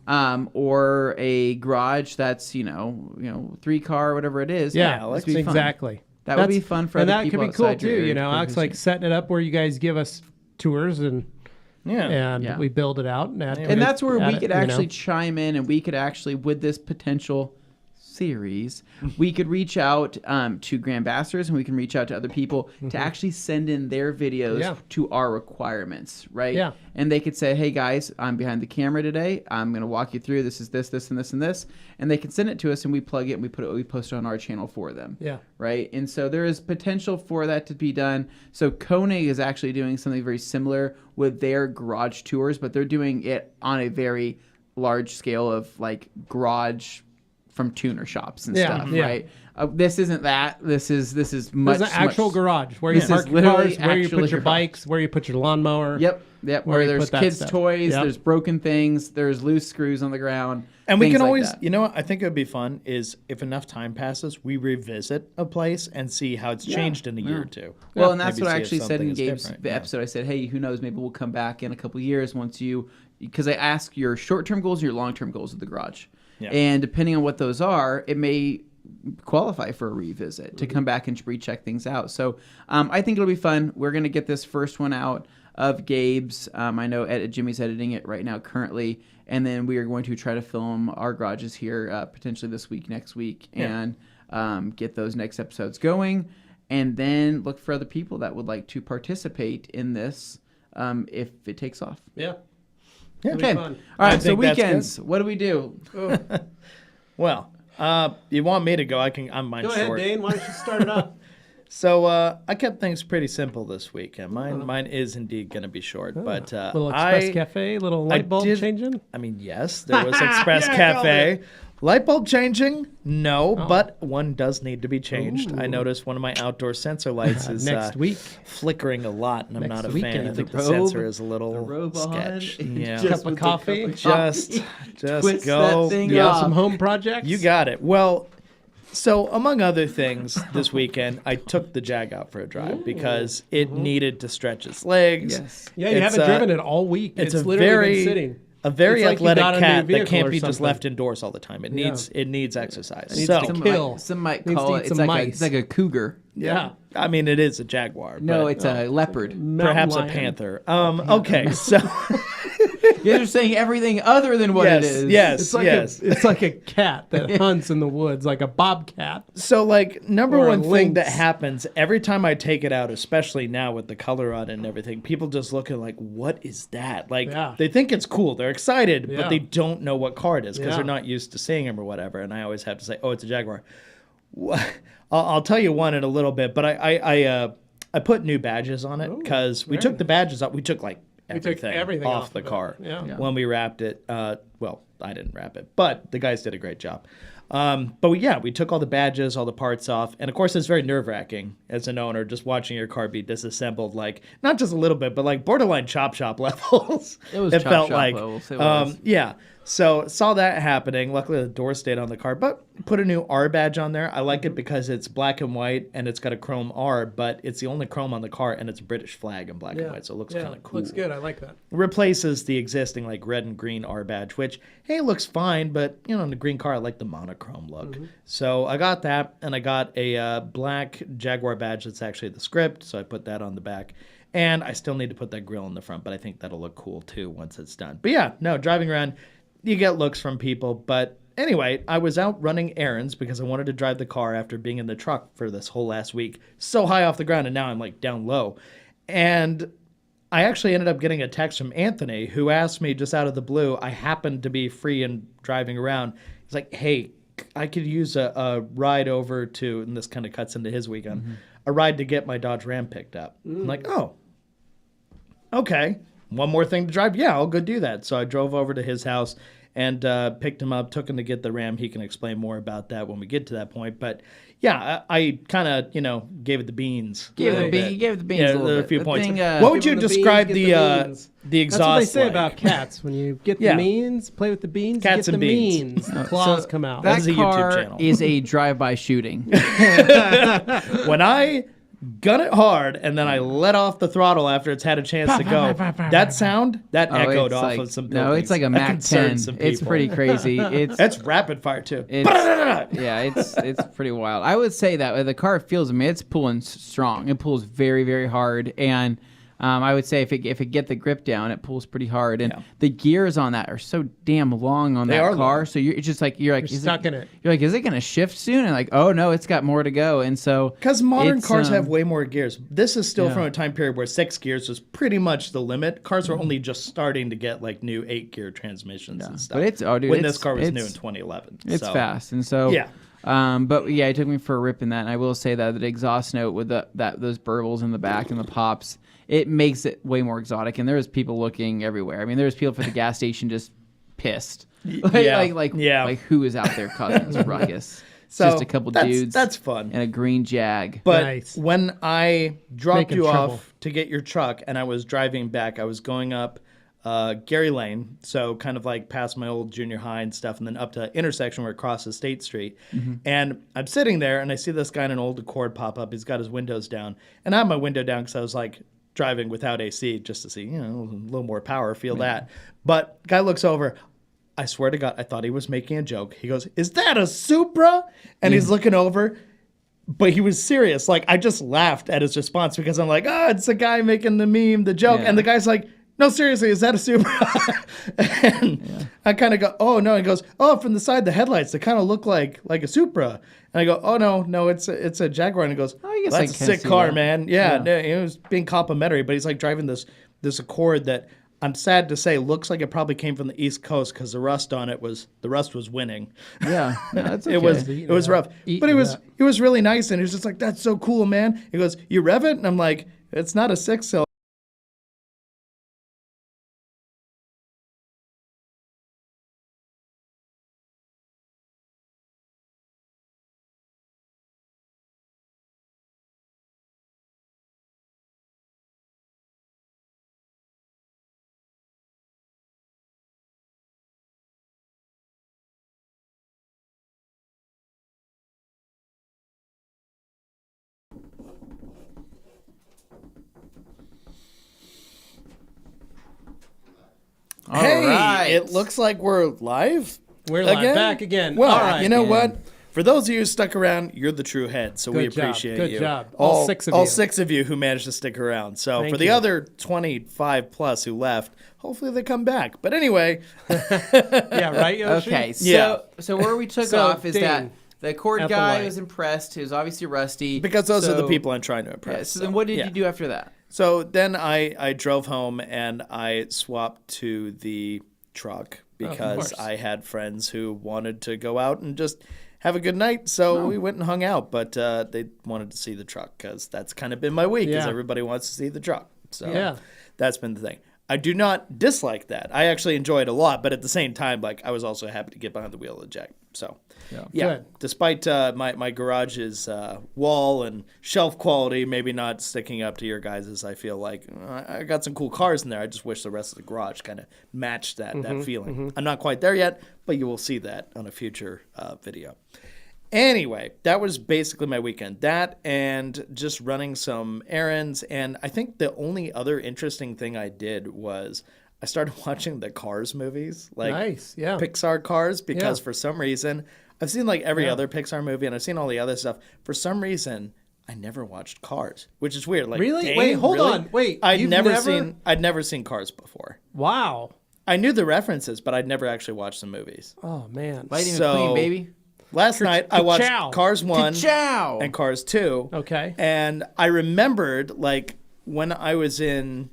or a garage that's 3-car, whatever it is. Yeah, let's be fun. exactly. That would be fun for and other that people could be cool outside your too. area to Alex, visit. like setting it up where you guys give us tours and Yeah. we build it out. And And that's where we could actually chime in, and we could actually, with this potential series, we could reach out to Grand Ambassadors, and we can reach out to other people to actually send in their videos to our requirements, right? Yeah. And they could say, hey guys, I'm behind the camera today. I'm going to walk you through this is this, this, and this, and this. And they can send it to us, and we plug it, and we post it on our channel for them. Yeah. Right? And so there is potential for that to be done. So Koenig is actually doing something very similar with their garage tours, but they're doing it on a very large scale of like garage from tuner shops and stuff, right? This isn't that. This is much. There's an actual garage where you park your cars, where you put your bikes, where you put your lawnmower. Yep. Where there's kids' toys, Yep. there's broken things, there's loose screws on the ground. And we can like always, that. you know what I think it would be fun is if enough time passes, we revisit a place and see how it's changed in a year or two. Well, and that's Maybe what I see if actually said something in is Gabe's different. the episode. I said, hey, who knows? Maybe we'll come back in a couple of years once you, because I ask your short-term goals and your long-term goals of the garage. Yeah. And depending on what those are, it may qualify for a revisit to come back and recheck things out. So I think it'll be fun. We're going to get this first one out of Gabe's. I know Jimmy's editing it right now currently. And then we are going to try to film our garages here potentially this week, next week, and get those next episodes going. And then look for other people that would like to participate in this if it takes off. Yeah. Okay. Fun. All right. So think that's weekends. What do we do? Well, you want me to go? I'm mine Go short. ahead, Dane. Why don't you start it up? So I kept things pretty simple this week, and mine is indeed going to be short. But Little Express Cafe, little light bulb changing. I mean, yes, there was Express Cafe. Light bulb changing? No, but one does need to be changed. I noticed one of my outdoor sensor lights is Next week. flickering a lot, and I'm not a fan. weekend. I think The the robe- sensor is a little robe sketch. on. Yeah, Just Cup of with the coffee. just Twist go. that thing You off. have some home projects? You got it. Well, so among other things, this weekend I took the Jag out for a drive because it needed to stretch its legs. Yes. Yeah, you It's, haven't driven it all week. It's It's a literally very been sitting. a very It's like you athletic got a new cat that vehicle can't or be just something. left indoors all the time. It needs exercise. needs So to Some kill. Some might Needs to call eat it. It's some like mice. it's like a cougar. Yeah. I mean, it is a jaguar. No, but it's a leopard. perhaps a Mountain lion. panther. Okay, so You guys are saying everything other than what it is. yes, It's like yes. it's like a cat that hunts in the woods, like a bobcat. So, like, number Or a one thing that lynx. happens every time I take it out, especially now with the color on it and everything, people just look at like, what is that? Like, Yeah. they think it's cool. They're excited, Yeah. but they don't know what car it is because Yeah. they're not used to seeing them or whatever. And I always have to say, oh, it's a Jaguar. I'll tell you one in a little bit, but I put new badges on it because we took the badges off. We took like everything, off the of it. car Yeah. when we wrapped it. Well, I didn't wrap it, but the guys did a great job. But we took all the badges, all the parts off. And of course, it's very nerve wracking as an owner, just watching your car be disassembled, like not just a little bit, but like borderline chop shop levels. It was It chop felt shop like, levels. It was. yeah. So saw that happening. Luckily, the door stayed on the car, but put a new R badge on there. I like it because it's black and white and it's got a chrome R, but it's the only chrome on the car and it's a British flag in black and white, so it looks kind of cool. Looks good. I like that. Replaces the existing like red and green R badge, which hey looks fine, but you know in the green car I like the monochrome look. So I got that, and I got a black Jaguar badge that's actually the script, so I put that on the back. And I still need to put that grill in the front, but I think that'll look cool too once it's done. But yeah, no, driving around, you get looks from people. But anyway, I was out running errands because I wanted to drive the car after being in the truck for this whole last week, so high off the ground, and now I'm like down low. And I actually ended up getting a text from Anthony, who asked me just out of the blue. I happened to be free and driving around. He's like, hey, I could use a ride over to, and this kind of cuts into his weekend, a ride to get my Dodge Ram picked up. I'm like, oh, okay. One more thing to drive? Yeah, I'll go do that. So I drove over to his house and picked him up, took him to get the Ram. He can explain more about that when we get to that point. But yeah, I kind of, gave it the beans. Gave it a the little bean- bit. you gave it the beans Yeah, a little there are bit. a few The points. thing, What would give you 'em the beans, describe get the the beans. exhaust That's what they say like? about cats. When you get Yeah. the means, play with the beans, Cats you get and the beans. means. The claws come out. That is a YouTube car channel. is a drive-by shooting. When I gun it hard and then I let off the throttle after it's had a chance to go, that sound, that echoed it's off like, of some no, buildings. it's like a That Mac concerned 10. some It's people. pretty crazy. It's That's rapid fire too. it's pretty wild. I would say that the car feels. I mean, it's pulling strong. It pulls very, very hard, and I would say if it get the grip down, it pulls pretty hard, and Yeah. the gears on that are so damn long on They that are car. long. So it's just like you're stuck in it. You're like, is it going to shift soon? And like, oh no, it's got more to go. And so Because modern it's, cars have way more gears. This is still yeah. from a time period where 6 gears was pretty much the limit. Cars were only just starting to get like new 8-gear transmissions and stuff. But it's dude, when it's- this car was new in it's- 2011. It's So, fast, and so Yeah. But yeah, it took me for a rip in that. And I will say that the exhaust note with those burbles in the back and the pops, it makes it way more exotic. And there's people looking everywhere. I mean, there's people at the gas station just pissed, like who is out there causing this ruckus? So Just a couple that's, dudes. That's fun. And a green Jag. But Nice. when I dropped Making you trouble. off to get your truck and I was driving back, I was going up Gary Lane, so kind of like past my old junior high and stuff, and then up to intersection where it crosses State Street. And I'm sitting there and I see this guy in an old Accord pop up. He's got his windows down. And I have my window down because I was like driving without AC just to see, a little more power, feel that. But guy looks over. I swear to God, I thought he was making a joke. He goes, "Is that a Supra?" And he's looking over, but he was serious. Like, I just laughed at his response because I'm like, oh, it's a guy making the meme, the joke. Yeah. And the guy's like, "No, seriously, is that a Supra?" And I kind of go, "Oh, no." He goes, "Oh, from the side, the headlights, they kind of look like a Supra." And I go, "Oh, no, it's a Jaguar." And he goes, Oh, I guess "That's I a can sick see car, that." man." Yeah, no, he was being complimentary, but he's like driving this Accord that I'm sad to say looks like it probably came from the East Coast because the rust was winning. Yeah, no, that's okay. It was rough, but it was really nice, and he was just like, "That's so cool, man." He goes, "You rev it?" And I'm like, "It's not a 6-cylinder." All Hey, right. it looks like we're live. We're live. Back again. Well, All right. you know again. what? For those of you who stuck around, you're the true head, so we Good job. appreciate Good you. job. All six of you. All 6 of you who managed to stick around. So Thank for the you. other 25 plus who left, hopefully they come back. But anyway, Yeah, right, Yoshi? Okay, so Yeah. so where we took So, off is that Dane, the Accord at the guy light. was impressed. He was obviously rusty. because those are the So- people I'm trying to Yeah, impress. so then what did yeah. you do after that? So then I drove home and I swapped to the truck because course. I had friends who wanted to go out and just have a good night. So we went and hung out, but they wanted to see the truck because that's kind of been my week is Yeah. everybody wants to see the truck. So Yeah. that's been the thing. I do not dislike that. I actually enjoy it a lot, but at the same time, like I was also happy to get behind the wheel of the Jag. So yeah. Good. Despite my garage's wall and shelf quality maybe not sticking up to your guys's, I feel like I got some cool cars in there. I just wish the rest of the garage kind of matched that feeling. I'm not quite there yet, but you will see that on a future video. Anyway, that was basically my weekend. That and just running some errands. And I think the only other interesting thing I did was I started watching the Cars movies, like Nice, yeah. Pixar Cars, because Yeah. for some reason, I've seen like every other Pixar movie and I've seen all the other stuff. For some reason, I never watched Cars, which is weird. Like, Really? dang, Wait, hold really? on. Wait, I'd you've never never- I'd never seen Cars before. Wow. I knew the references, but I'd never actually watched the movies. Oh, man. Lightning So- McQueen, baby. Last night, I watched Ka-chow. Cars 1 Ciao. and Cars 2. Okay. And I remembered, like, when I was in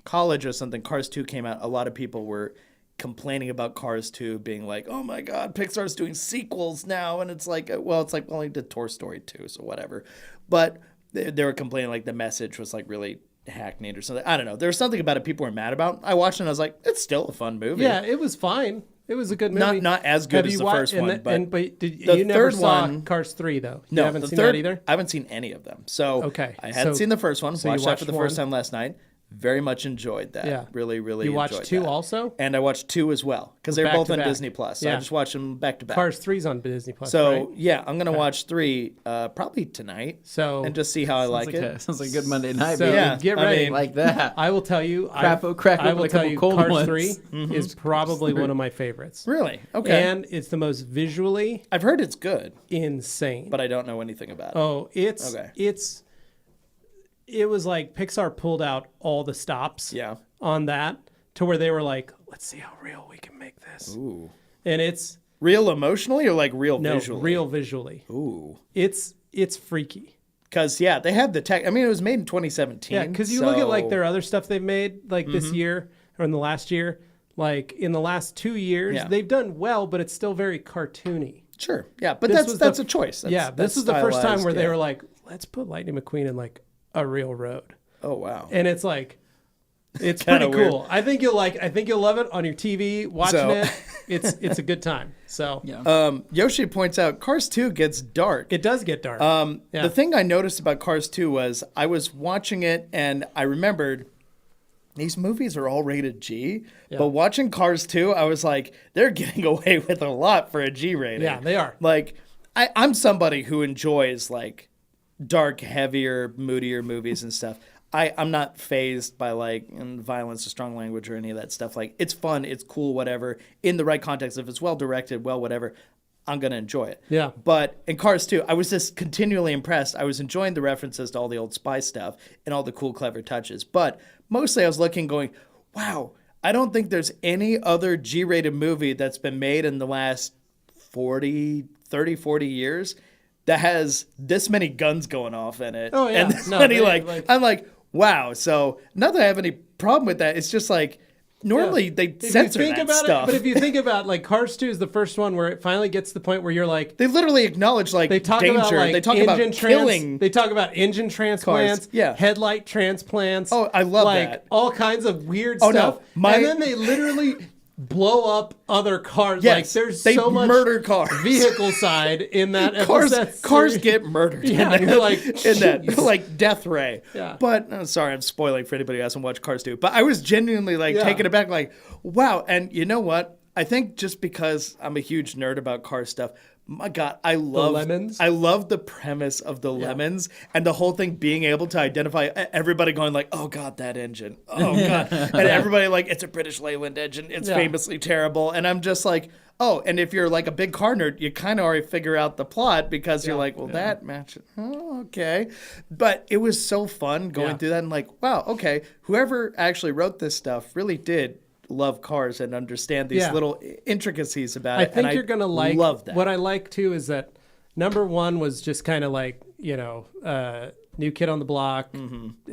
college or something, Cars 2 came out, a lot of people were complaining about Cars 2 being like, oh my God, Pixar's doing sequels now. And it's like, well, only did Toy Story 2, so whatever. But they were complaining like the message was like really hackneyed or something. I don't know. There was something about it people were mad about. I watched it and I was like, it's still a fun movie. Yeah, it was fine. It was a good movie. Not as good Have as you the wa- first and one, but did, the you never third saw one- Cars 3, though? No, You haven't the seen third, that either? I haven't seen any of them. So Okay, I hadn't so- seen the first one. so you Watched that for watched the first one. time last night. Very much enjoyed that. Yeah. Really, really You enjoyed watched 2 that. also? And I watched 2 as well because they're Back both to on back. Disney Plus. So I Yeah. just watched them back to back. Cars 3's on Disney Plus, So right? yeah, I'm gonna watch 3 probably tonight So and just see how I like it. Sounds like a good Monday night, So baby. Yeah, get I ready. mean, Like that. I will tell you, Crack I open will a tell couple you, cold Cars ones. 3 is probably one of my favorites. Really? Okay. And it's the most visually I've heard it's good, insane. but I don't know anything about it. Oh, it's Okay. it's it was like Pixar pulled out all the stops Yeah. on that to where they were like, let's see how real we can make this. Ooh. And it's Real emotionally or like real no visually? real visually. Ooh. It's freaky. Because, yeah, they had the tech. I mean, it was made in 2017. Yeah, because you look at like their other stuff they've made like this year or in the last year. Like in the last 2 years, Yeah. they've done well, but it's still very cartoony. Sure. Yeah, but This that's was a choice. This That's was the first time where stylized, they yeah. were like, let's put Lightning McQueen in like a real road. Oh, wow. And it's like, it's Kinda pretty cool. I think you'll love it on your TV, watching So- it. It's a good time. So Yeah. Yoshi points out Cars 2 gets dark. it does get dark. Yeah. The thing I noticed about Cars 2 was I was watching it and I remembered these movies are all rated G, but watching Cars 2, I was like, they're getting away with a lot for a G rating. Yeah, they are. Like, I'm somebody who enjoys like dark, heavier, moodier movies and stuff. I'm not fazed by like violence or strong language or any of that stuff. Like, it's fun, it's cool, whatever. In the right context, if it's well directed, well, whatever, I'm gonna enjoy it. Yeah. But in Cars 2, I was just continually impressed. I was enjoying the references to all the old spy stuff and all the cool, clever touches. But mostly I was looking, going, wow, I don't think there's any other G-rated movie that's been made in the last 30, 40 years that has this many guns going off in it. Oh, yeah. And this No, many, they, I'm like, wow. So not that I have any problem with that. It's just like, normally they If you censor think that about stuff. it, but if you think about like Cars 2 is the first one where it finally gets to the point where you're like, they literally acknowledge like they talk danger. about like they talk about killing. They talk about engine transplants, yeah. headlight transplants. Oh, I love like, that. all kinds of weird Oh, no. stuff. And then they literally blow up other cars. Yes, like there's they so much murder cars. vehicle side in that Cars, episode. cars get murdered. Yeah, in and you're like, in that, "Jeez." like death ray. Yeah. But sorry, I'm spoiling for anybody who hasn't watched Cars 2. But I was genuinely like Yeah. taken aback, like, wow. And you know what? I think just because I'm a huge nerd about car stuff, my God, I love lemons? I love the premise of the lemons and the whole thing being able to identify everybody going like, oh God, that engine. Oh God. And everybody like, it's a British Leyland engine. It's Yeah. famously terrible. And I'm just like, oh, and if you're like a big car nerd, you kind of already figure out the plot because you're like, well, that matches. Oh, okay. But it was so fun going Yeah. through that and like, wow, okay, whoever actually wrote this stuff really did love cars and understand these Yeah. little intricacies about I it. think and you're gonna love that. What I like too is that number one was just kind of like new kid on the block,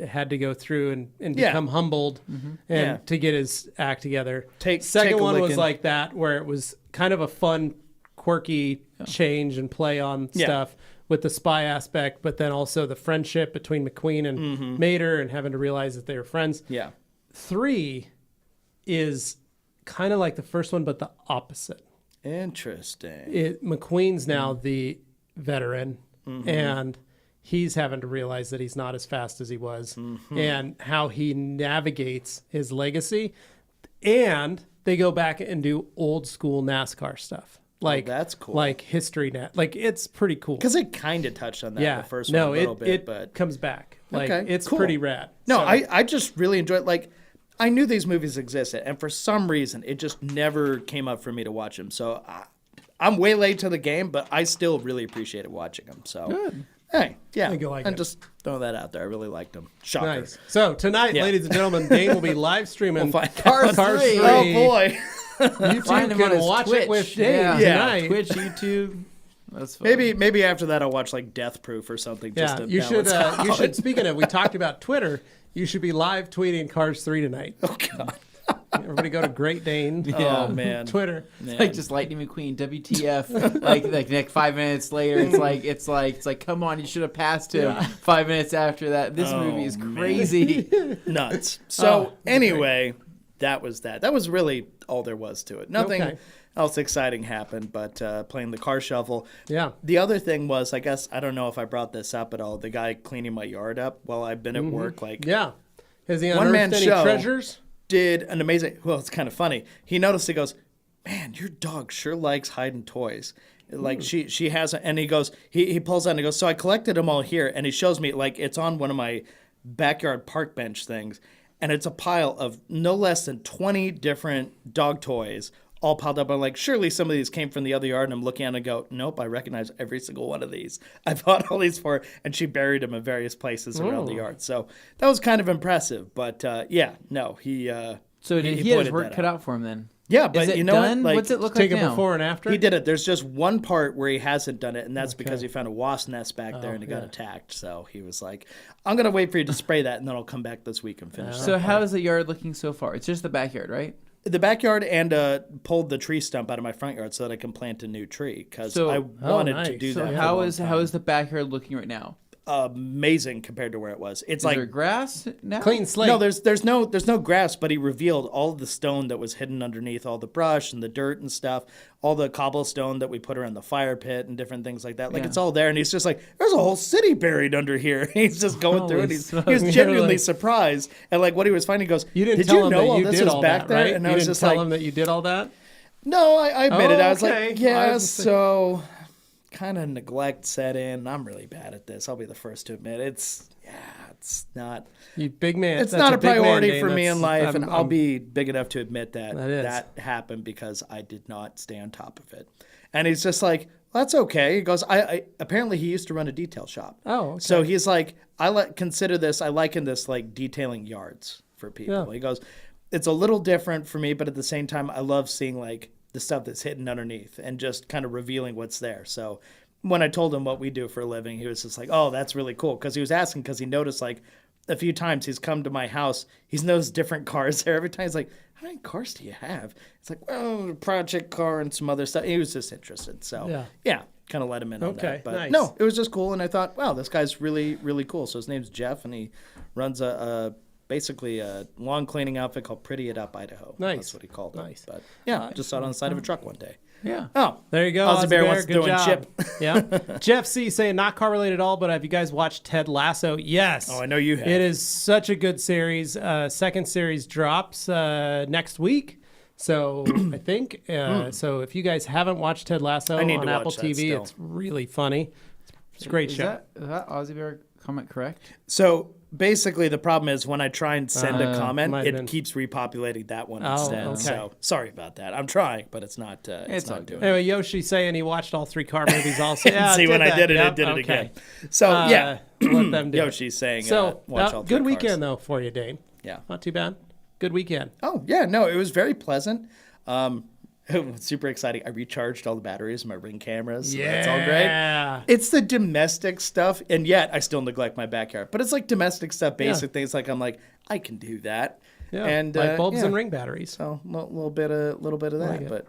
had to go through and Yeah. become humbled and Yeah. to get his act together. Take Second a one was licking. like that where it was kind of a fun, quirky change and play on Yeah. stuff with the spy aspect, but then also the friendship between McQueen and Mater and having to realize that they were friends. Yeah. 3 is kind of like the first one, but the opposite. Interesting. McQueen's now the veteran, and he's having to realize that he's not as fast as he was, and how he navigates his legacy. And they go back and do old school NASCAR stuff, like that's cool. like history net. Like it's pretty cool. Because it kind of touched on that in Yeah, the first no, one a little it bit, but comes back. Like Okay, it's cool. pretty rad. no, So- I just really enjoyed like I knew these movies existed, and for some reason it just never came up for me to watch them. So I'm way late to the game, but I still really appreciated watching them. So hey, yeah, think you'll like and it. just throw that out there. I really liked them. Shocker. Nice. So tonight, Yeah. ladies and gentlemen, Dane will be live streaming We'll find Cars out. 3. Oh boy. You Find two him on can his watch Twitch. it with Dane Yeah. tonight. Twitch, YouTube. That's fun. Maybe after that I'll watch like Death Proof or something. Just Yeah, to you should. balance You out. should. Speaking of, we talked about Twitter. You should be live tweeting Cars 3 tonight. Oh God. Everybody go to Great Dane Oh man. Twitter. Man. Like just Lightning McQueen, WTF? like 5 minutes later, it's like, come on, you should have passed him. 5 minutes after that, this movie is man. crazy. Nuts. So anyway, that was that. That was really all there was to it. Nothing Okay. else exciting happened, but playing the car shuffle. Yeah. The other thing was, I guess, I don't know if I brought this up at all. The guy cleaning my yard up while I've been at work, like Yeah. Has he One unearthed man any show. treasures? did an amazing. Well, it's kind of funny. He noticed. He goes, "Man, your dog sure likes hiding toys." Like she has, and he goes, he pulls out and he goes, "So I collected them all here," and he shows me like it's on one of my backyard park bench things, and it's a pile of no less than 20 different dog toys, all piled up. I'm like, surely some of these came from the other yard. And I'm looking at it and go, nope, I recognize every single one of these. I bought all these for her. And she buried them in various places around the yard. So that was kind of impressive. But he So did he have his work cut out for him then? Yeah, but Is it you know done? what? Like, What's it look Take like it now? before and after. he did it. There's just one part where he hasn't done it, and that's because he found a wasp nest back there and it got attacked. So he was like, I'm going to wait for you to spray that, and then I'll come back this week and finish So that. how is the yard looking so far? It's just the backyard, right? The backyard, and pulled the tree stump out of my front yard so that I can plant a new tree because So- I wanted to nice. do So that. how is the backyard looking right now? Amazing compared to where it was. It's Is like there grass now? Clean slate. no, there's no grass, but he revealed all of the stone that was hidden underneath all the brush and the dirt and stuff, all the cobblestone that we put around the fire pit and different things like that. Like Yeah. it's all there, and he's just like, "There's a whole city buried under here." He's just going through it. Holy He smokes. was genuinely Really? surprised at like what he was finding. He goes, You didn't "Did tell you him know that all you this did was all back that, there?" right? And You I was didn't just tell like, him that you did all that. "No, I admitted." I was okay. like, "Yeah, I was just so." Kind of neglect set in. I'm really bad at this. I'll be the first to admit it's not. You big man. It's That's not a big man, priority Dane. for me in life, and I'll I'm- be big enough to admit that That is. that happened because I did not stay on top of it. And he's just like, "That's okay." He goes, "I apparently he used to run a detail shop." Oh, okay. So he's like, consider this. I liken this like detailing yards for people." Yeah. He goes, "It's a little different for me, but at the same time, I love seeing like the stuff that's hidden underneath and just kind of revealing what's there." So when I told him what we do for a living, he was just like, "Oh, that's really cool." Because he was asking, because he noticed like a few times he's come to my house, he's noticed different cars there. Every time he's like, "How many cars do you have?" It's like, "Well, a project car and some other stuff." He was just interested. So yeah, kind of let him in on Okay, that. But nice. no, it was just cool. And I thought, wow, this guy's really, really cool. So his name's Jeff, and he runs basically a lawn cleaning outfit called Pretty It Up Idaho. Nice. That's what he called Nice. it. But yeah, just saw it on the side of a truck one day. Yeah. Oh, There you go. Ozzy Bear wants to good do a job. chip. Yeah. Jeff C saying not car related at all, but have you guys watched Ted Lasso? Yes. Oh, I know you have. It is such a good series. Second series drops next week. So I think so. If you guys haven't watched Ted Lasso I need on to Apple watch that TV, still. it's really funny. It's a great Is show. that Ozzy Bear comment correct? So basically, the problem is when I try and send a comment, might have it been. keeps repopulating that one Oh, instead. okay. So sorry about that. I'm trying, but it's not. It's all not doing. Anyway, Yoshi saying he watched all three car movies also. And see, when I did it, Yep, it did it okay. again. So yeah, Let them do it. Yoshi's saying, So watch all three good cars. weekend though for you, Dane. Yeah. Not too bad. Good weekend. Oh yeah, no, it was very pleasant. It was super exciting. I recharged all the batteries in my Ring cameras. So that's all great. Yeah. It's the domestic stuff, and yet I still neglect my backyard. But it's like domestic stuff, basic things. Like I'm like, I can do that. Yeah. And light bulbs yeah. and ring batteries. So a little bit of that, Like it. but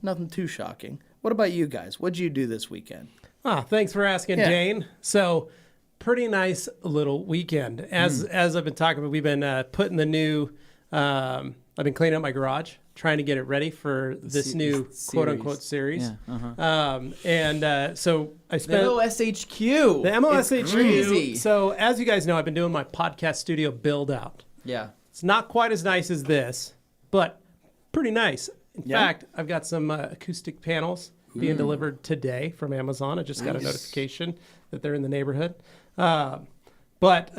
nothing too shocking. What about you guys? What'd you do this weekend? Thanks for asking, Yeah. Dane. So, pretty nice little weekend. As I've been talking about, we've been putting the new. I've been cleaning up my garage, trying to get it ready for this new quote unquote series. Yeah. So I The spent MOSHQ. the MOSHQ. It's crazy. So as you guys know, I've been doing my podcast studio build out. Yeah. It's not quite as nice as this, but pretty nice. In Yeah. fact, I've got some acoustic panels being delivered today from Amazon. I just got a notification that they're in the neighborhood. But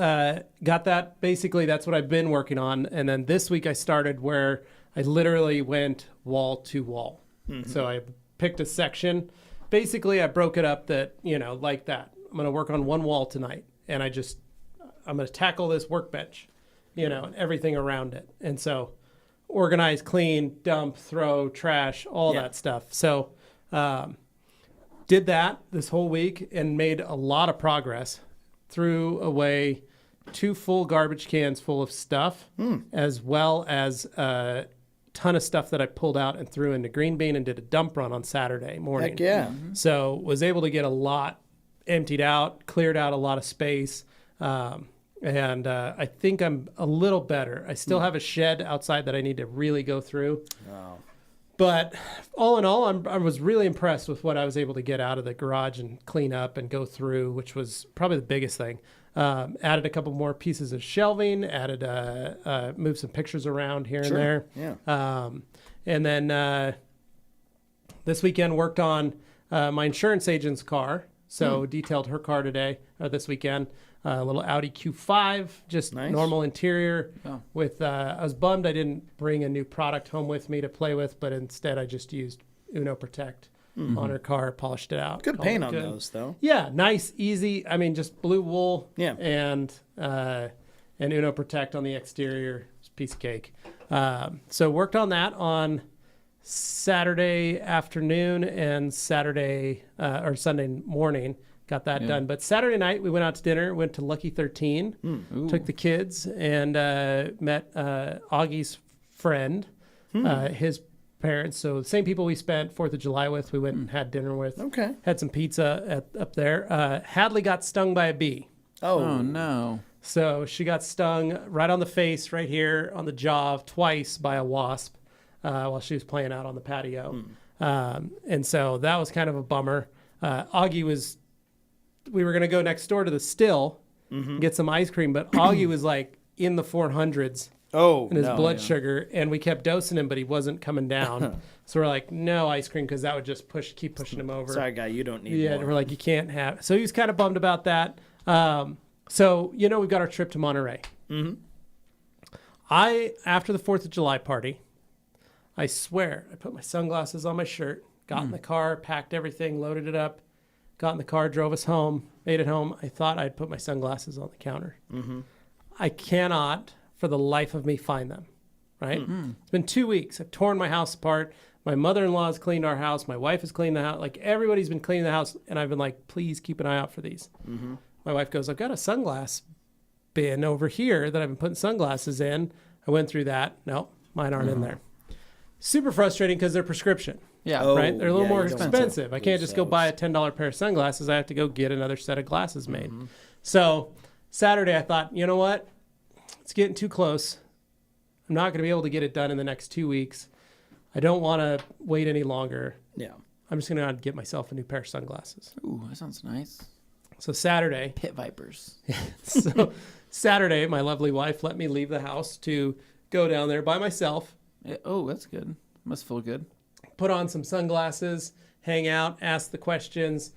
got that. Basically, that's what I've been working on. And then this week I started where I literally went wall to wall. So I picked a section. Basically, I broke it up that, like that. I'm going to work on one wall tonight. And I'm going to tackle this workbench, and everything around it. And so organize, clean, dump, throw, trash, all that stuff. So did that this whole week and made a lot of progress. Threw away 2 full garbage cans full of stuff, as well as a ton of stuff that I pulled out and threw into green bean and did a dump run on Saturday morning. Heck yeah. So was able to get a lot emptied out, cleared out a lot of space. And I think I'm a little better. I still have a shed outside that I need to really go through. Wow. But all in all, I was really impressed with what I was able to get out of the garage and clean up and go through, which was probably the biggest thing. Added a couple more pieces of shelving, moved some pictures around here and there. Yeah. And then this weekend worked on my insurance agent's car. So detailed her car today, or this weekend. a little Audi Q5, just Nice. normal interior. Oh. With I was bummed I didn't bring a new product home with me to play with, but instead I just used Uno Protect on her car, polished it out. Good called paint it on good. those, though. Yeah, nice, easy. I mean, just blue wool. Yeah. And Uno Protect on the exterior. It's a piece of cake. So worked on that on Saturday afternoon and Saturday or Sunday morning. Got that done. But Saturday night we went out to dinner. Went to Lucky 13. Took the kids and met Augie's friend, his parents. So the same people we spent 4th of July with. We went and had dinner with. Okay. Had some pizza up there. Hadley got stung by a bee. Oh, no. So she got stung right on the face, right here on the jaw, twice by a wasp while she was playing out on the patio. And so that was kind of a bummer. We were going to go next door to the Still and get some ice cream, but Augie was like in the 400s Oh, in his no. blood sugar, and we kept dosing him, but he wasn't coming down. So we're like, no ice cream, because that would just keep pushing him over. Sorry, guy, you don't need Yeah, more. and we're like, you can't have. So he was kind of bummed about that. So, we've got our trip to Monterey. After the 4th of July party, I swear, I put my sunglasses on my shirt, got in the car, packed everything, loaded it up, got in the car, drove us home, made it home. I thought I'd put my sunglasses on the counter. I cannot, for the life of me, find them, right? It's been 2 weeks. I've torn my house apart. My mother-in-law has cleaned our house. My wife has cleaned the house. Like, everybody's been cleaning the house, and I've been like, please keep an eye out for these. My wife goes, I've got a sunglass bin over here that I've been putting sunglasses in. I went through that. Nope, mine aren't in there. Super frustrating because they're prescription, Yeah. Oh, right? They're a little yeah, more you don't expensive. I can't lose just go those. buy a $10 pair of sunglasses. I have to go get another set of glasses made. So Saturday I thought, you know what? It's getting too close. I'm not going to be able to get it done in the next 2 weeks. I don't want to wait any longer. Yeah. I'm just going to get myself a new pair of sunglasses. Ooh, that sounds nice. So Saturday, Pit vipers. So Saturday, my lovely wife let me leave the house to go down there by myself, Yeah, oh, that's good. Must feel good. put on some sunglasses, hang out, ask the questions.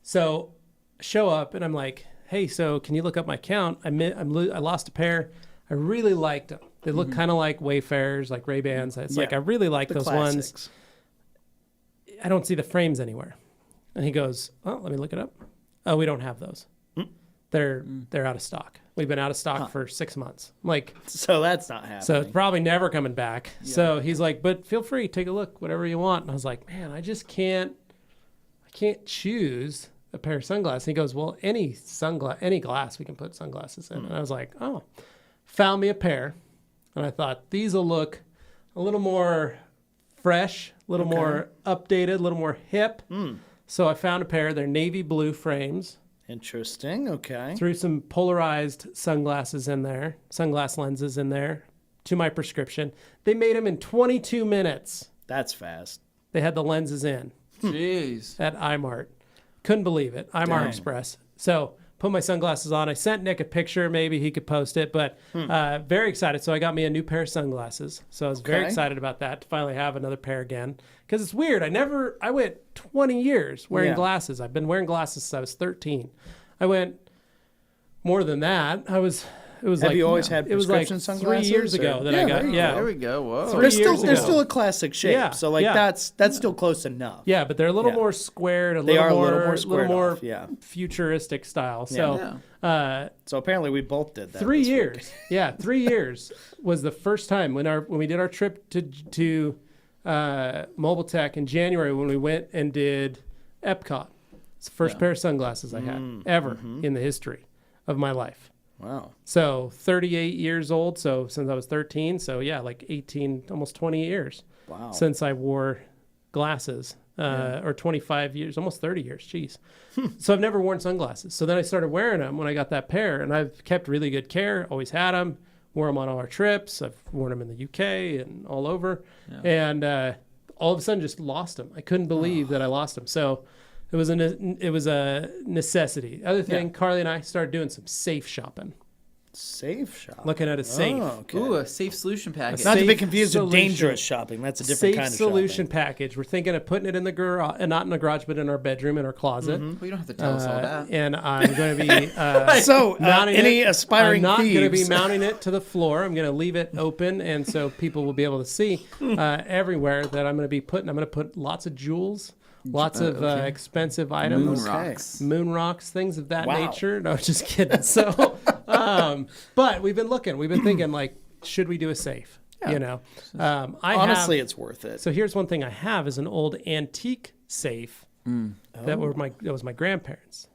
So show up and I'm like, hey, so can you look up my count? I lost a pair. I really liked them. They look kind of like Wayfarers, like Ray-Bans. It's like, I really like The those classics. ones. I don't see the frames anywhere. And he goes, oh, let me look it up. Oh, we don't have those. They're out of stock. We've been out of stock for 6 months. I'm like, So that's not happening. so it's probably never coming back. So he's like, but feel free, take a look, whatever you want. And I was like, man, I can't choose a pair of sunglasses. He goes, well, any glass we can put sunglasses in. And I was like, oh, found me a pair. And I thought, these will look a little more fresh, a little more updated, a little more hip. So I found a pair. They're navy blue frames. Interesting. Okay. Threw some polarized sunglasses in there, sunglass lenses in there to my prescription. They made them in 22 minutes. That's fast. They had the lenses in Jeez. at iMart. Couldn't believe it. iMart Dang. Express. So put my sunglasses on. I sent Nick a picture. Maybe he could post it, but very excited. So I got me a new pair of sunglasses. So I was very Okay. excited about that, to finally have another pair again. Because it's weird. I went 20 years wearing Yeah. glasses. I've been wearing glasses since I was 13. I went more than that. It was Have like, you always had it was like prescription 3 sunglasses? years ago or- that I got, there you yeah. There we go. Whoa. Three They're still years they're ago. still a classic shape. Yeah, So like yeah. that's still close enough. Yeah, but they're a little Yeah. more squared, They are a more, little more squared off, yeah. futuristic style. So, So apparently we both did that. 3 this week. years. Yeah, 3 years was the first time when we did our trip to Mobile Tech in January, when we went and did Epcot. It's the first pair of sunglasses I had ever in the history of my life. Wow. So 38 years old. So since I was 13. So yeah, like 18, almost 20 years Wow. since I wore glasses. Or 25 years, almost 30 years. Jeez. So I've never worn sunglasses. So then I started wearing them when I got that pair, and I've kept really good care. Always had them. Wore them on all our trips. I've worn them in the UK and all over. And all of a sudden, just lost them. I couldn't believe that I lost them. So it was a necessity. The other thing, Carly and I started doing some safe shopping. Safe shop. Looking at a safe. Oh, okay. Ooh, a safe solution package. Not to be safe confused with solution. dangerous shopping. That's a different Safe kind of solution shopping. package. We're thinking of putting it in the garage, not in the garage, but in our bedroom, in our closet. Well, you don't have to tell us all that. And I'm going to be So, mounting any it. aspiring I'm not going to be thieves? mounting it to the floor. I'm going to leave it open, and so people will be able to see everywhere that I'm going to be putting. I'm going to put lots of jewels, lots of expensive items, Moon Okay. rocks. moon rocks, things of that Wow. nature. No, just kidding. So, but we've been looking. We've been thinking, like, should we do a safe? You know, Honestly, it's worth it. So here's one thing I have is an old antique safe that was my grandparents'.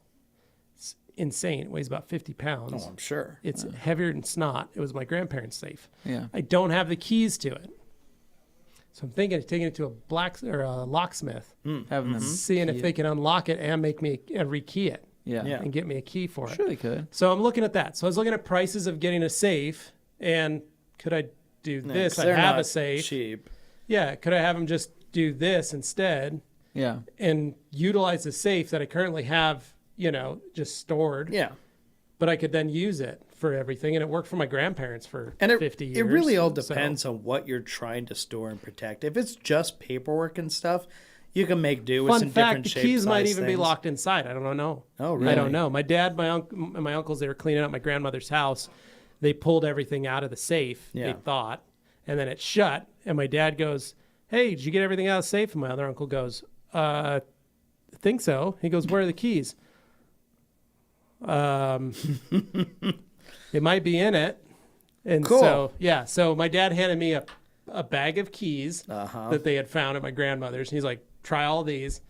It's insane. It weighs about 50 pounds. Oh, I'm sure. It's heavier than snot. It was my grandparents' safe. Yeah. I don't have the keys to it. So I'm thinking of taking it to a locksmith, Having them. seeing if they can unlock it and make me rekey it Yeah. Yeah. and get me a key for it. Sure they could. So I'm looking at that. So I was looking at prices of getting a safe, and could I do this? 'Cause I they're have not a safe. cheap. Yeah. Could I have them just do this instead Yeah. and utilize the safe that I currently have, just stored? Yeah. But I could then use it for everything, and it worked for my grandparents for And 50 years. it really all So- depends on what you're trying to store and protect. If it's just paperwork and stuff, you can make do with Fun some fact: different the shape keys might size even be things. locked inside. I don't know. Oh, really? I don't know. My dad, my uncle, and my uncles, they were cleaning out my grandmother's house. They pulled everything out of the safe. Yeah. They thought, and then it shut. And my dad goes, "Hey, did you get everything out of the safe?" And my other uncle goes, "I think so." He goes, "Where are the keys?" It might be in it. And Cool. so, yeah. So my dad handed me a bag of keys that they had found at my grandmother's. And he's like, try all these,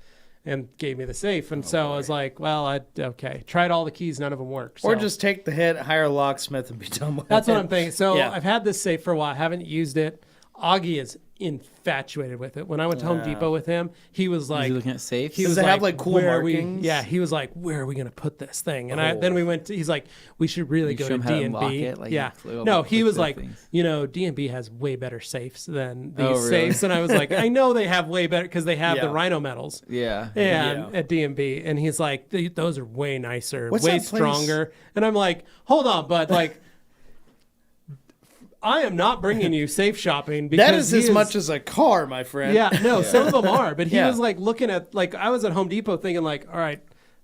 and gave me the safe. And so I was like, well, okay. Tried all the keys. None of them work. Or So just take the hit, hire a locksmith, and be done with it. that's what I'm thinking. So Yeah. I've had this safe for a while. I haven't used it. Augie is infatuated with it. When I went to Home Depot with him, he was Is like, he looking at safes? he Does was it like, have, like, cool where are we? markings? Yeah, he was like, where are we going to put this thing? And then Oh. we went to, he's like, we should really You go show to him how to unlock D&B. it, like, yeah. you No, click he was the like, things. D&B has way better safes than these Oh, really? safes. And I was like, I know they have way better because they have the Yeah. Rhino metals. Yeah. And Yeah. at D&B, and he's like, those are way nicer, What's way that place- stronger. And I'm like, hold on, but like, I am not bringing you safe shopping because That is he as much as a car, my friend. yeah, no, some of them are, but he Yeah. was like looking at I was at Home Depot thinking like, all right,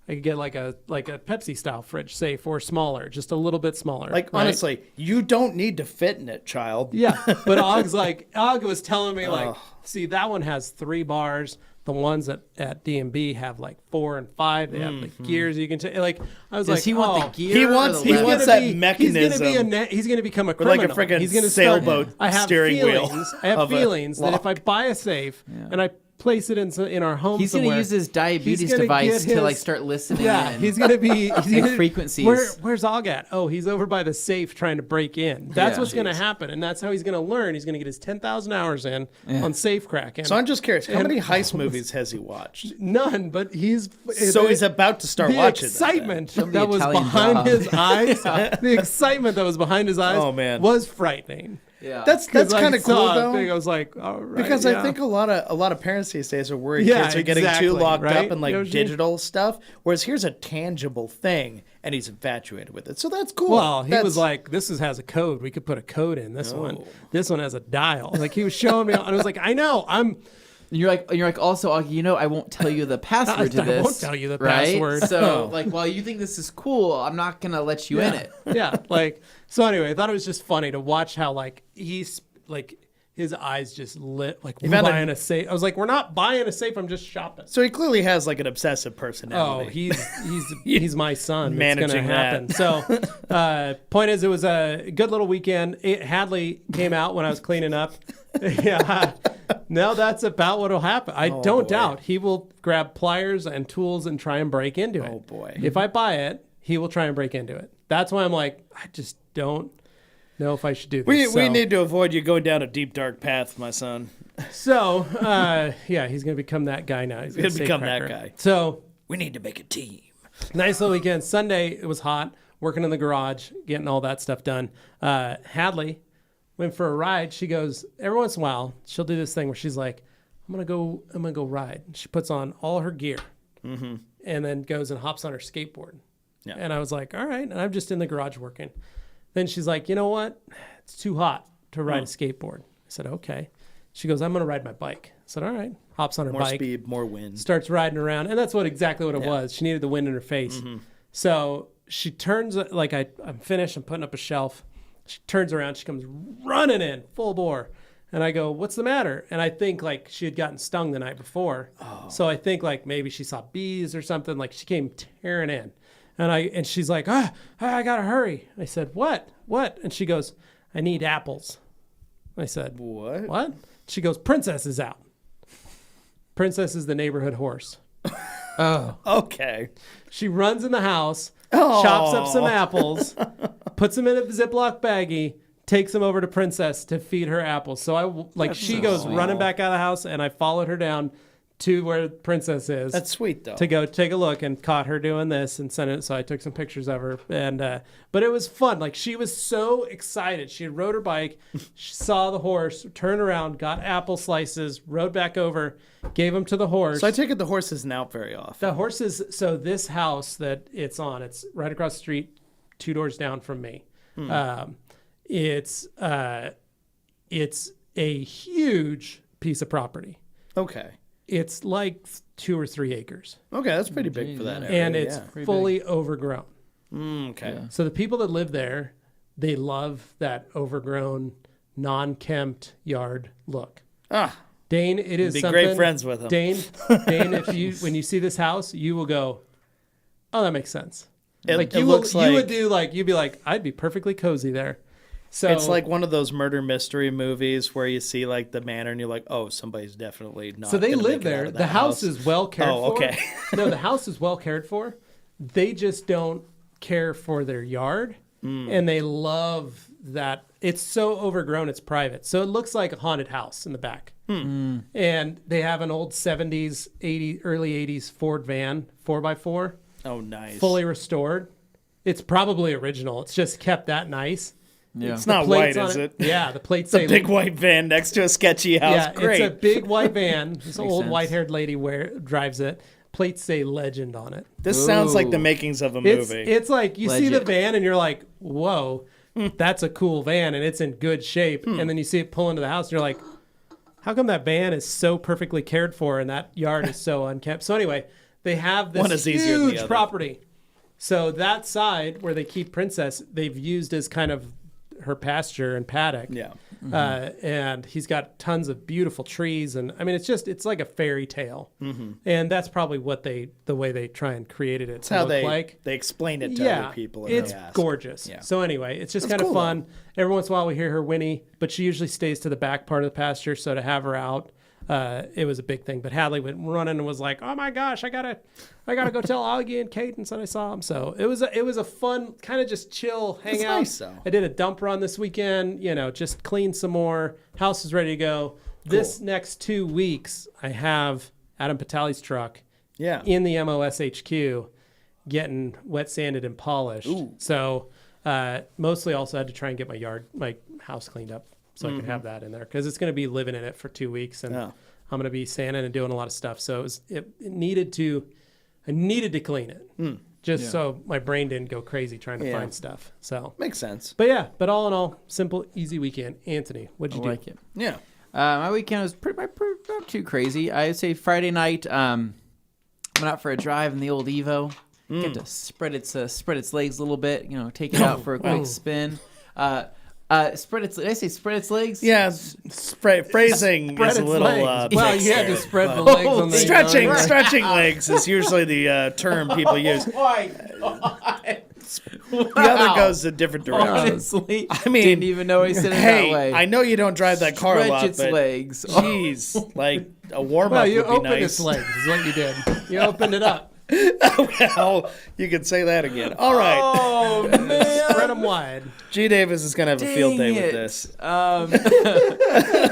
I could get like a Pepsi style fridge safe or smaller, just a little bit smaller. Like, right? honestly, you don't need to fit in it, child. Yeah, but Og was telling me like, see, that one has 3 bars. The ones at D&B have like 4 and 5. They have like gears you can take. Like I was Does like, he want the gear? He or wants- the he leather? wants that mechanism. He's gonna become a With like criminal. a freaking he's gonna sailboat I have steering wheel feelings, I have of a feelings that if I lock. buy a safe and I place it in our home He's somewhere, gonna use his diabetes he's gonna device get to like his- start listening. Yeah, in. he's gonna be frequencies. Where's Og at? Oh, he's over by the safe trying to break in. That's Yeah. what's gonna happen, and that's how he's gonna learn. He's gonna get his 10,000 hours in on safe cracking. So I'm just curious, how many heist movies has he watched? None, but So he's about to start the watching excitement Show me that was Italian behind Job. his eyes. The excitement that was behind his eyes Oh, man. was frightening. Yeah. That's 'Cause I kind of cool saw a though. thing, I was like, all right, Because yeah. I think a lot of parents these days are worried Yeah, kids are getting exactly, too locked right? up in like You know what I mean? digital stuff. Whereas here's a tangible thing, and he's infatuated with it. So that's cool. Well, he That's- was like, "This has a code. We could put a code in this one. Oh. This one has a dial." Like he was showing me, and I was like, "I know. I'm." And you're like, also, Augie, I won't tell you the password to I this. won't tell you the right? password. So, like, while you think this is cool, I'm not gonna let you in it. Yeah, like so. Anyway, I thought it was just funny to watch how like he's like his eyes just lit. Like we're found buying a safe. I was like, "We're not buying a safe. I'm just shopping." So he clearly has like an obsessive Oh, personality. he's my son. Managing it's gonna happen. So, point is, it was a good little weekend. Hadley came out when I was cleaning up. Yeah. No, that's about what'll happen. I don't boy. doubt he will grab pliers and tools and try and break into it. Oh, boy. If I buy it, he will try and break into it. That's why I'm like, I just don't know if I should do this. we need to avoid you going down a deep dark path, my son. So, yeah, he's gonna become that guy now. He's Gonna a become that safecracker. guy. So We need to make a team. nice little weekend. Sunday it was hot. Working in the garage, getting all that stuff done. Hadley went for a ride. She goes every once in a while. She'll do this thing where she's like, I'm gonna go ride. She puts on all her gear, and then goes and hops on her skateboard. Yeah. And I was like, all right. And I'm just in the garage working. Then she's like, you know what? It's too hot to ride a skateboard. I said, okay. She goes, I'm going to ride my bike. I said, all right. Hops on her More bike. speed, more wind. Starts riding around. And that's exactly what it was. She needed the wind in her face. So she turns, like I'm finished. I'm putting up a shelf. She turns around. She comes running in full bore. And I go, what's the matter? And I think like she had gotten stung the night before. Oh. So I think like maybe she saw bees or something. Like she came tearing in. And she's like, I got to hurry. I said, what? And she goes, I need apples. I said, what? She goes, Princess is out. Princess is the neighborhood horse. Oh. Okay. She runs in the house, chops up some apples, puts them in a Ziploc baggie, takes them over to Princess to feed her apples. So she goes running back out of the house, and I followed her down to where Princess is. That's sweet, though. To go take a look, and caught her doing this and sent it. So I took some pictures of her, and but it was fun. Like she was so excited. She had rode her bike, she saw the horse, turned around, got apple slices, rode back over, gave them to the horse. So I take it the horse isn't out very often. The horse is, so this house that it's on, it's right across the street, 2 doors down from me. It's a huge piece of property. Okay. It's like 2 or 3 acres. Okay, that's pretty big for that area. And it's fully overgrown. Okay. Yeah. So the people that live there, they love that overgrown, non-kempt yard look. Dane, it is something. Be great friends with him. Dane, when you see this house, you will go, oh, that makes sense. You'd be like, I'd be perfectly cozy there. So it's like one of those murder mystery movies where you see like the manor and you're like, oh, somebody's definitely not. So they live make it out there. of that The house is well cared for. Oh, okay. No, the house is well cared for. They just don't care for their yard, and they love that it's so overgrown. It's private, so it looks like a haunted house in the back. And they have an old 70s, 80s, early 80s Ford van, 4x4. Oh, nice. Fully restored. It's probably original. It's just kept that nice. Yeah. It's not white, is it? Yeah, the plates It's say a big white van next to a sketchy house. Yeah, Great. it's a big white van. This old sense. white-haired lady drives it. Plates say legend on it. This sounds like the makings of a movie. It's like you see the Legend. van and you're like, whoa, that's a cool van and it's in good shape. And then you see it pull into the house and you're like, how come that van is so perfectly cared for and that yard is so unkempt? So anyway, they have One this is easier than the huge other. property. So that side where they keep Princess, they've used as kind of her pasture and paddock. Yeah. And he's got tons of beautiful trees. And I mean, it's like a fairy tale. And that's probably the way they try and created it. That's how they like. explain it to other people. And It's they ask. gorgeous. Yeah. So anyway, it's just That's kind of cool, fun. Every once in a while we hear her whinny, but she usually stays to the back part of the pasture. So to have her out, it was a big thing. But Hadley went running and was like, "Oh my gosh, I gotta go tell Augie and Cadence that I saw him." So it was a fun kind of just chill hangout. Nice, though. I did a dump run this weekend. Just clean some more. House is ready to go. This next 2 weeks, I have Adam Patali's truck in the MOS HQ getting wet sanded and polished. Ooh. So mostly also had to try and get my house cleaned up so I could have that in there because it's going to be living in it for 2 weeks and I'm going to be sanding and doing a lot of stuff. So I needed to clean it so my brain didn't go crazy trying to find stuff. So Makes sense. but all in all, simple, easy weekend. Anthony, what'd you do? like it. Yeah. My weekend was not too crazy. I would say Friday night, went out for a drive in the old Evo. Get to spread its legs a little bit. Take it out for a quick spin. Spread its. Did I say spread its legs? Yeah. Phrasing is a little. Well, you had to spread the legs on the Stretching legs is usually the term people use. My God. The other goes a different direction. Honestly, I mean, didn't even know he said it that way. I know you don't drive that car a lot, its but legs. Jeez, like a warm up Well, you would be opened nice. its legs is what you did. You opened it up. Well, you can say that again. All right. Oh man, Spread them wide. G. Davis is gonna have a field day with this.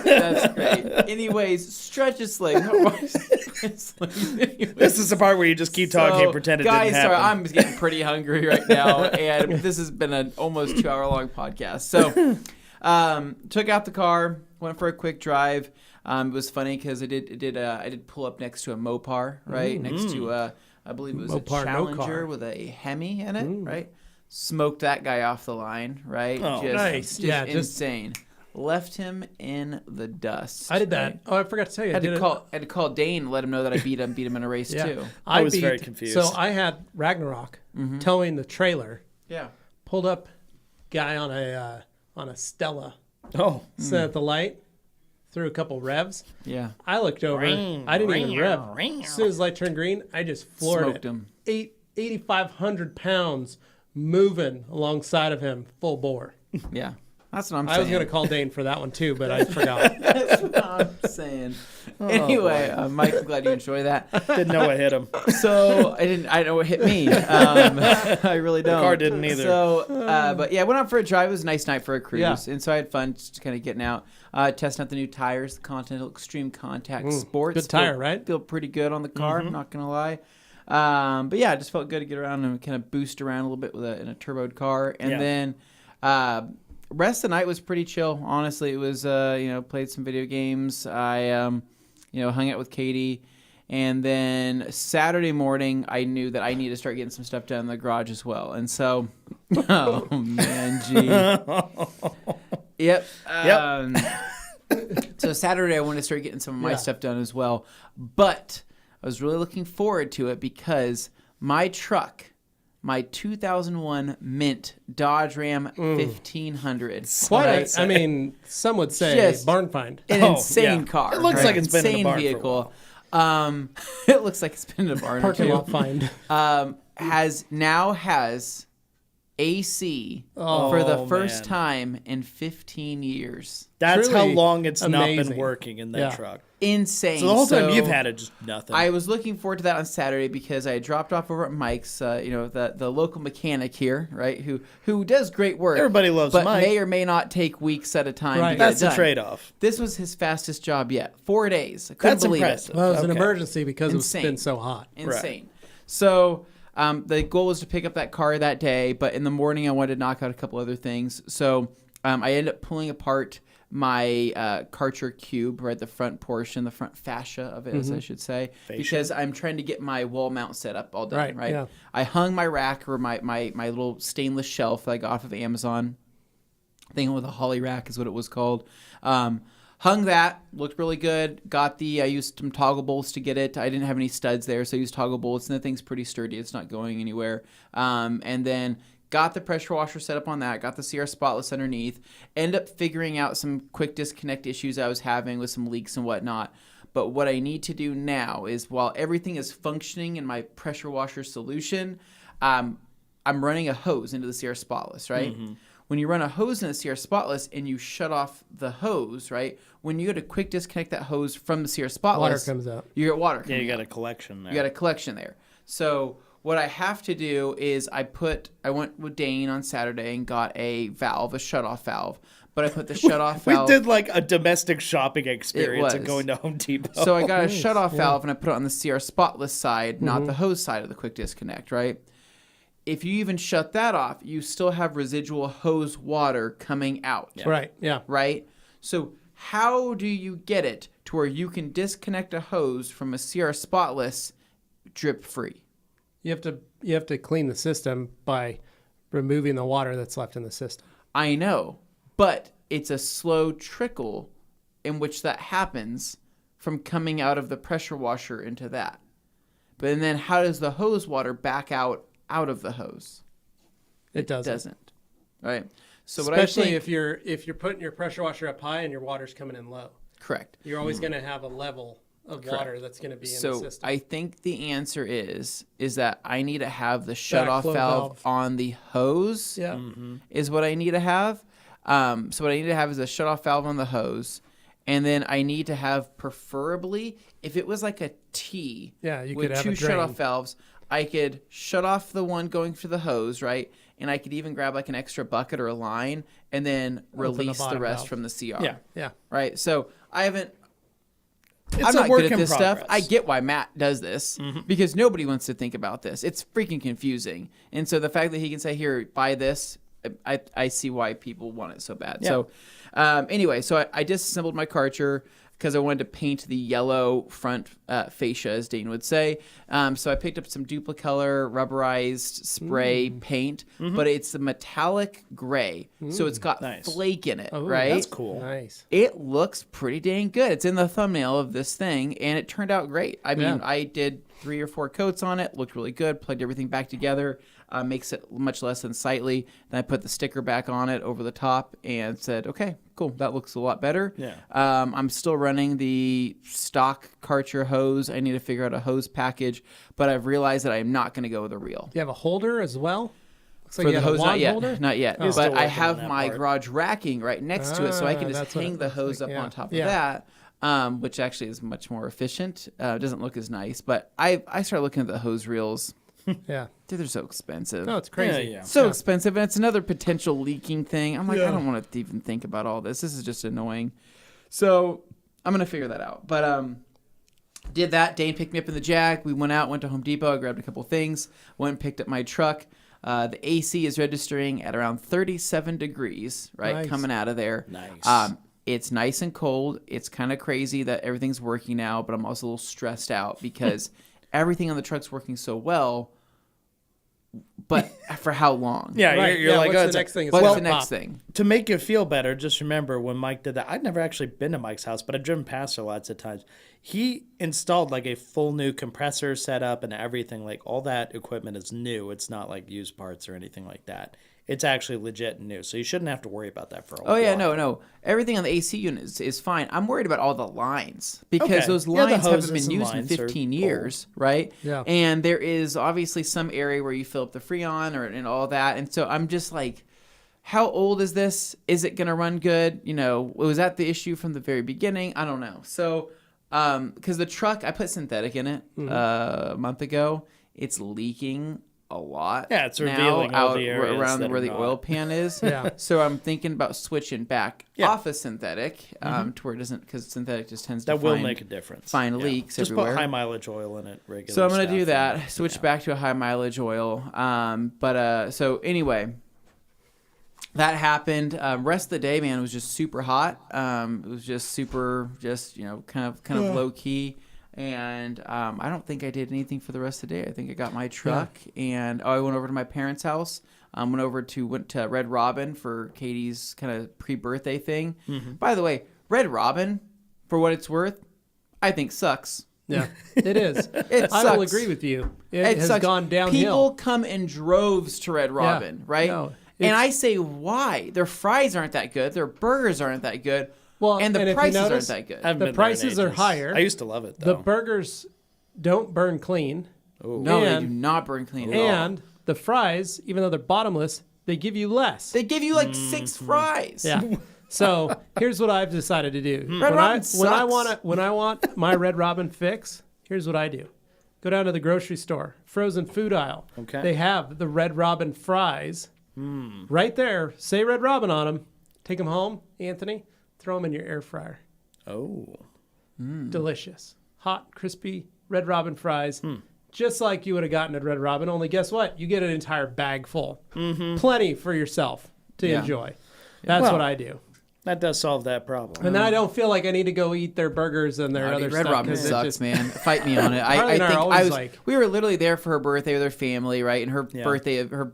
That's great. Anyways, stretch its legs. This is the part where you just keep talking and pretend it guys, didn't happen. sorry, I'm getting pretty hungry right now, and this has been an almost 2-hour-long podcast. So, took out the car, went for a quick drive. It was funny because I did pull up next to a Mopar, right? Next to I believe it was Mopar, a no Challenger car. with a Hemi in it, right? Smoked that guy off the line, right? Oh, nice. Yeah, just- insane. Left him in the dust. I did that. right? Oh, I forgot to tell you. I had to call Dane and let him know that I beat him in a race too. I was very confused. So I had Ragnarok towing the trailer. Yeah. Pulled up, guy on a Stella. Oh. Set at the light. Threw a couple revs. Yeah. I looked over. I didn't even rev. As soon as the light turned green, I just floored Smoked it. him. 8,500 pounds moving alongside of him, full bore. Yeah. That's what I'm I saying. was going to call Dane for that one too, but I forgot. That's what I'm saying. Anyway, Mike, I'm glad you enjoy that. Didn't know what hit him. So I didn't know what hit me. I really don't. The car didn't either. So, but yeah, went out for a drive. It was a nice night for a cruise, Yeah. and so I had fun just kind of getting out, testing out the new tires, the Continental Extreme Contact Sports. Good tire, right? Feel pretty good on the car. Not gonna lie. But yeah, it just felt good to get around and kind of boost around a little bit in a turboed car, and then. Rest of the night was pretty chill. Honestly, it was played some video games. I hung out with Katie, and then Saturday morning I knew that I needed to start getting some stuff done in the garage as well. And so, oh man, gee, yep. So Saturday I wanted to start getting some of my stuff done as well, but I was really looking forward to it because my truck. My 2001 Mint Dodge Ram 1500. Quite, I mean, some would say Just barn find. An insane car. It looks like it's been in a insane barn for a vehicle. It looks like it's been in a barn. Parking too. lot find. Has AC for the first time in 15 years. That's how Truly long it's not amazing. been working in that truck. Insane. So the whole time you've had it, just nothing. I was looking forward to that on Saturday because I dropped off over at Mike's, the local mechanic here, right? Who does great work. Everybody loves but Mike. may or may not take weeks at a time. Right. To get That's it the done. trade-off. This was his fastest job yet. 4 days. I couldn't That's believe impressive. Well, it was an Okay. emergency because Insane. it's been so hot. it. Insane. So the goal was to pick up that car that day, but in the morning I wanted to knock out a couple other things. So I ended up pulling apart my Karcher cube, right, the front portion, the front fascia of it, as I should say, because I'm trying to get my wall mount set up all done, right? yeah. I hung my rack or my little stainless shelf that I got off of Amazon. I think with a holly rack is what it was called. Hung that, looked really good. I used some toggle bolts to get it. I didn't have any studs there, so I used toggle bolts, and the thing's pretty sturdy. It's not going anywhere. And then got the pressure washer set up on that, got the CR Spotless underneath, ended up figuring out some quick disconnect issues I was having with some leaks and whatnot. But what I need to do now is, while everything is functioning in my pressure washer solution, I'm running a hose into the CR Spotless, right? Mm-hmm. When you run a hose in a CR Spotless and you shut off the hose, right? When you go to quick disconnect that hose from the CR Spotless, Water comes out. You get water Yeah, coming you got out. a collection there. You got a collection there. So what I have to do is I went with Dane on Saturday and got a shut-off valve. But I put the shut-off We valve. did like a domestic shopping experience of was. going to Home Depot. So I got a shut-off valve and I put it on the CR Spotless side, not the hose side of the quick disconnect, right? If you even shut that off, you still have residual hose water coming out. Yeah. Right, yeah. Right? So how do you get it to where you can disconnect a hose from a CR Spotless drip-free? You have to clean the system by removing the water that's left in the system. I know, but it's a slow trickle in which that happens from coming out of the pressure washer into that. But then how does the hose water back out of the hose? It doesn't. It doesn't. Right? So Especially what I think, if you're putting your pressure washer up high and your water's coming in low. correct. You're always going to have a level of water that's going to be in the So system. I think the answer is that I need to have the shut-off Backflow valve valve. on the hose. Yeah. Is what I need to have. So what I need to have is a shut-off valve on the hose, and then I need to have, preferably, if it was like a T, Yeah, you with could have two a drain. shut-off valves, I could shut off the one going for the hose, right? And I could even grab like an extra bucket or a line, and then release the bottom rest valve. from the CR. Yeah. Yeah. Right. So I haven't. It's I'm a not work good at in this stuff. progress. I get why Matt does this because nobody wants to think about this. It's freaking confusing. And so the fact that he can say, "Here, buy this," I see why people want it so bad. Yeah. So anyway, so I disassembled my Karcher, because I wanted to paint the yellow front fascia, as Dane would say. So I picked up some Duplicolor rubberized spray paint, but it's a metallic gray, so it's got flake in it, right? That's cool. Nice. It looks pretty dang good. It's in the thumbnail of this thing, and it turned out great. I mean, I did 3 or 4 coats on it, looked really good, plugged everything back together, makes it much less unsightly. Then I put the sticker back on it over the top and said, okay, cool, that looks a lot better. Yeah. I'm still running the stock Karcher hose. I need to figure out a hose package, but I've realized that I'm not going to go with a reel. You have a holder as well? Looks like For you the have a hose, wand not yet. holder? Not yet. Still But I working have on that my part. garage racking right next to it, so I can just that's what hang it the looks hose like. up Yeah. on top Yeah. of that, which actually is much more efficient. It doesn't look as nice, but I started looking at the hose reels. Yeah. Dude, they're so expensive. No, it's crazy. Yeah. So expensive, and it's another potential leaking thing. I'm like, I don't want to even think about all this. This is just annoying. So I'm gonna figure that out. But did that. Dane picked me up in the Jag. We went out, went to Home Depot. I grabbed a couple things. Went and picked up my truck. The AC is registering at around 37 degrees, right, Nice. coming out of there. Nice. It's nice and cold. It's kind of crazy that everything's working now, but I'm also a little stressed out because everything on the truck's working so well. But for how long? Yeah, Right. you're like, what's oh, the it's next thing? It's What's gonna the next pop. thing? To make you feel better, just remember when Mike did that. I'd never actually been to Mike's house, but I've driven past her lots of times. He installed like a full new compressor setup and everything. Like all that equipment is new. It's not like used parts or anything like that. It's actually legit and new. So you shouldn't have to worry about that for a while. Oh, yeah, no. Everything on the AC unit is fine. I'm worried about all the lines because Okay. those Yeah, the lines haven't hoses been and used in lines are 15 years, right? Yeah. And there is obviously some area where you fill up the Freon and all that. And so I'm just like, how old is this? Is it going to run good? You know, was that the issue from the very beginning? I don't know. So, because the truck, I put synthetic in it a month ago. It's leaking a lot. Yeah, it's now revealing all out the areas around that where are the not. oil pan is. Yeah. So I'm thinking about switching back off of synthetic to where it doesn't, because synthetic just tends to That will make a difference. find leaks Just everywhere. put high mileage oil in it regularly. So I'm gonna do that. Switch back to a high mileage oil. So anyway, that happened. Rest of the day, man, was just super hot. It was just super, kind of low key. And I don't think I did anything for the rest of the day. I think I got my truck and I went over to my parents' house. Went to Red Robin for Katie's kind of pre-birthday thing. By the way, Red Robin, for what it's worth, I think sucks. Yeah, it is. I will agree with you. It has sucks. gone downhill. People come in droves to Red Robin, right? No, and I say, why? Their fries aren't that good. Their burgers aren't that good. Well, and the if you prices notice, aren't that good. I haven't the been there in prices are ages. higher. I used to love it The though. burgers don't burn clean. No, they and- do not burn clean at all. And the fries, even though they're bottomless, they give you less. They give you like 6 fries. Yeah. So here's what I've decided to do. Red Robin When I want my Red Robin fix, here's what I do. Go down to the grocery store, frozen food aisle. Okay. They have the Red Robin fries right there. Say Red Robin on them. Take them home, Anthony. Throw them in your air fryer. Oh. Delicious. Hot, crispy Red Robin fries. Just like you would have gotten at Red Robin, only guess what? You get an entire bag full. Plenty for yourself to Yeah. enjoy. That's Well, what I do. That does solve that problem. And then I don't feel like I need to go eat their burgers and their I mean, other Red stuff. Robin 'cause it sucks, just- man. Fight me on it. Harley I and I are think always we were literally there for her birthday with her family, right? And her Yeah.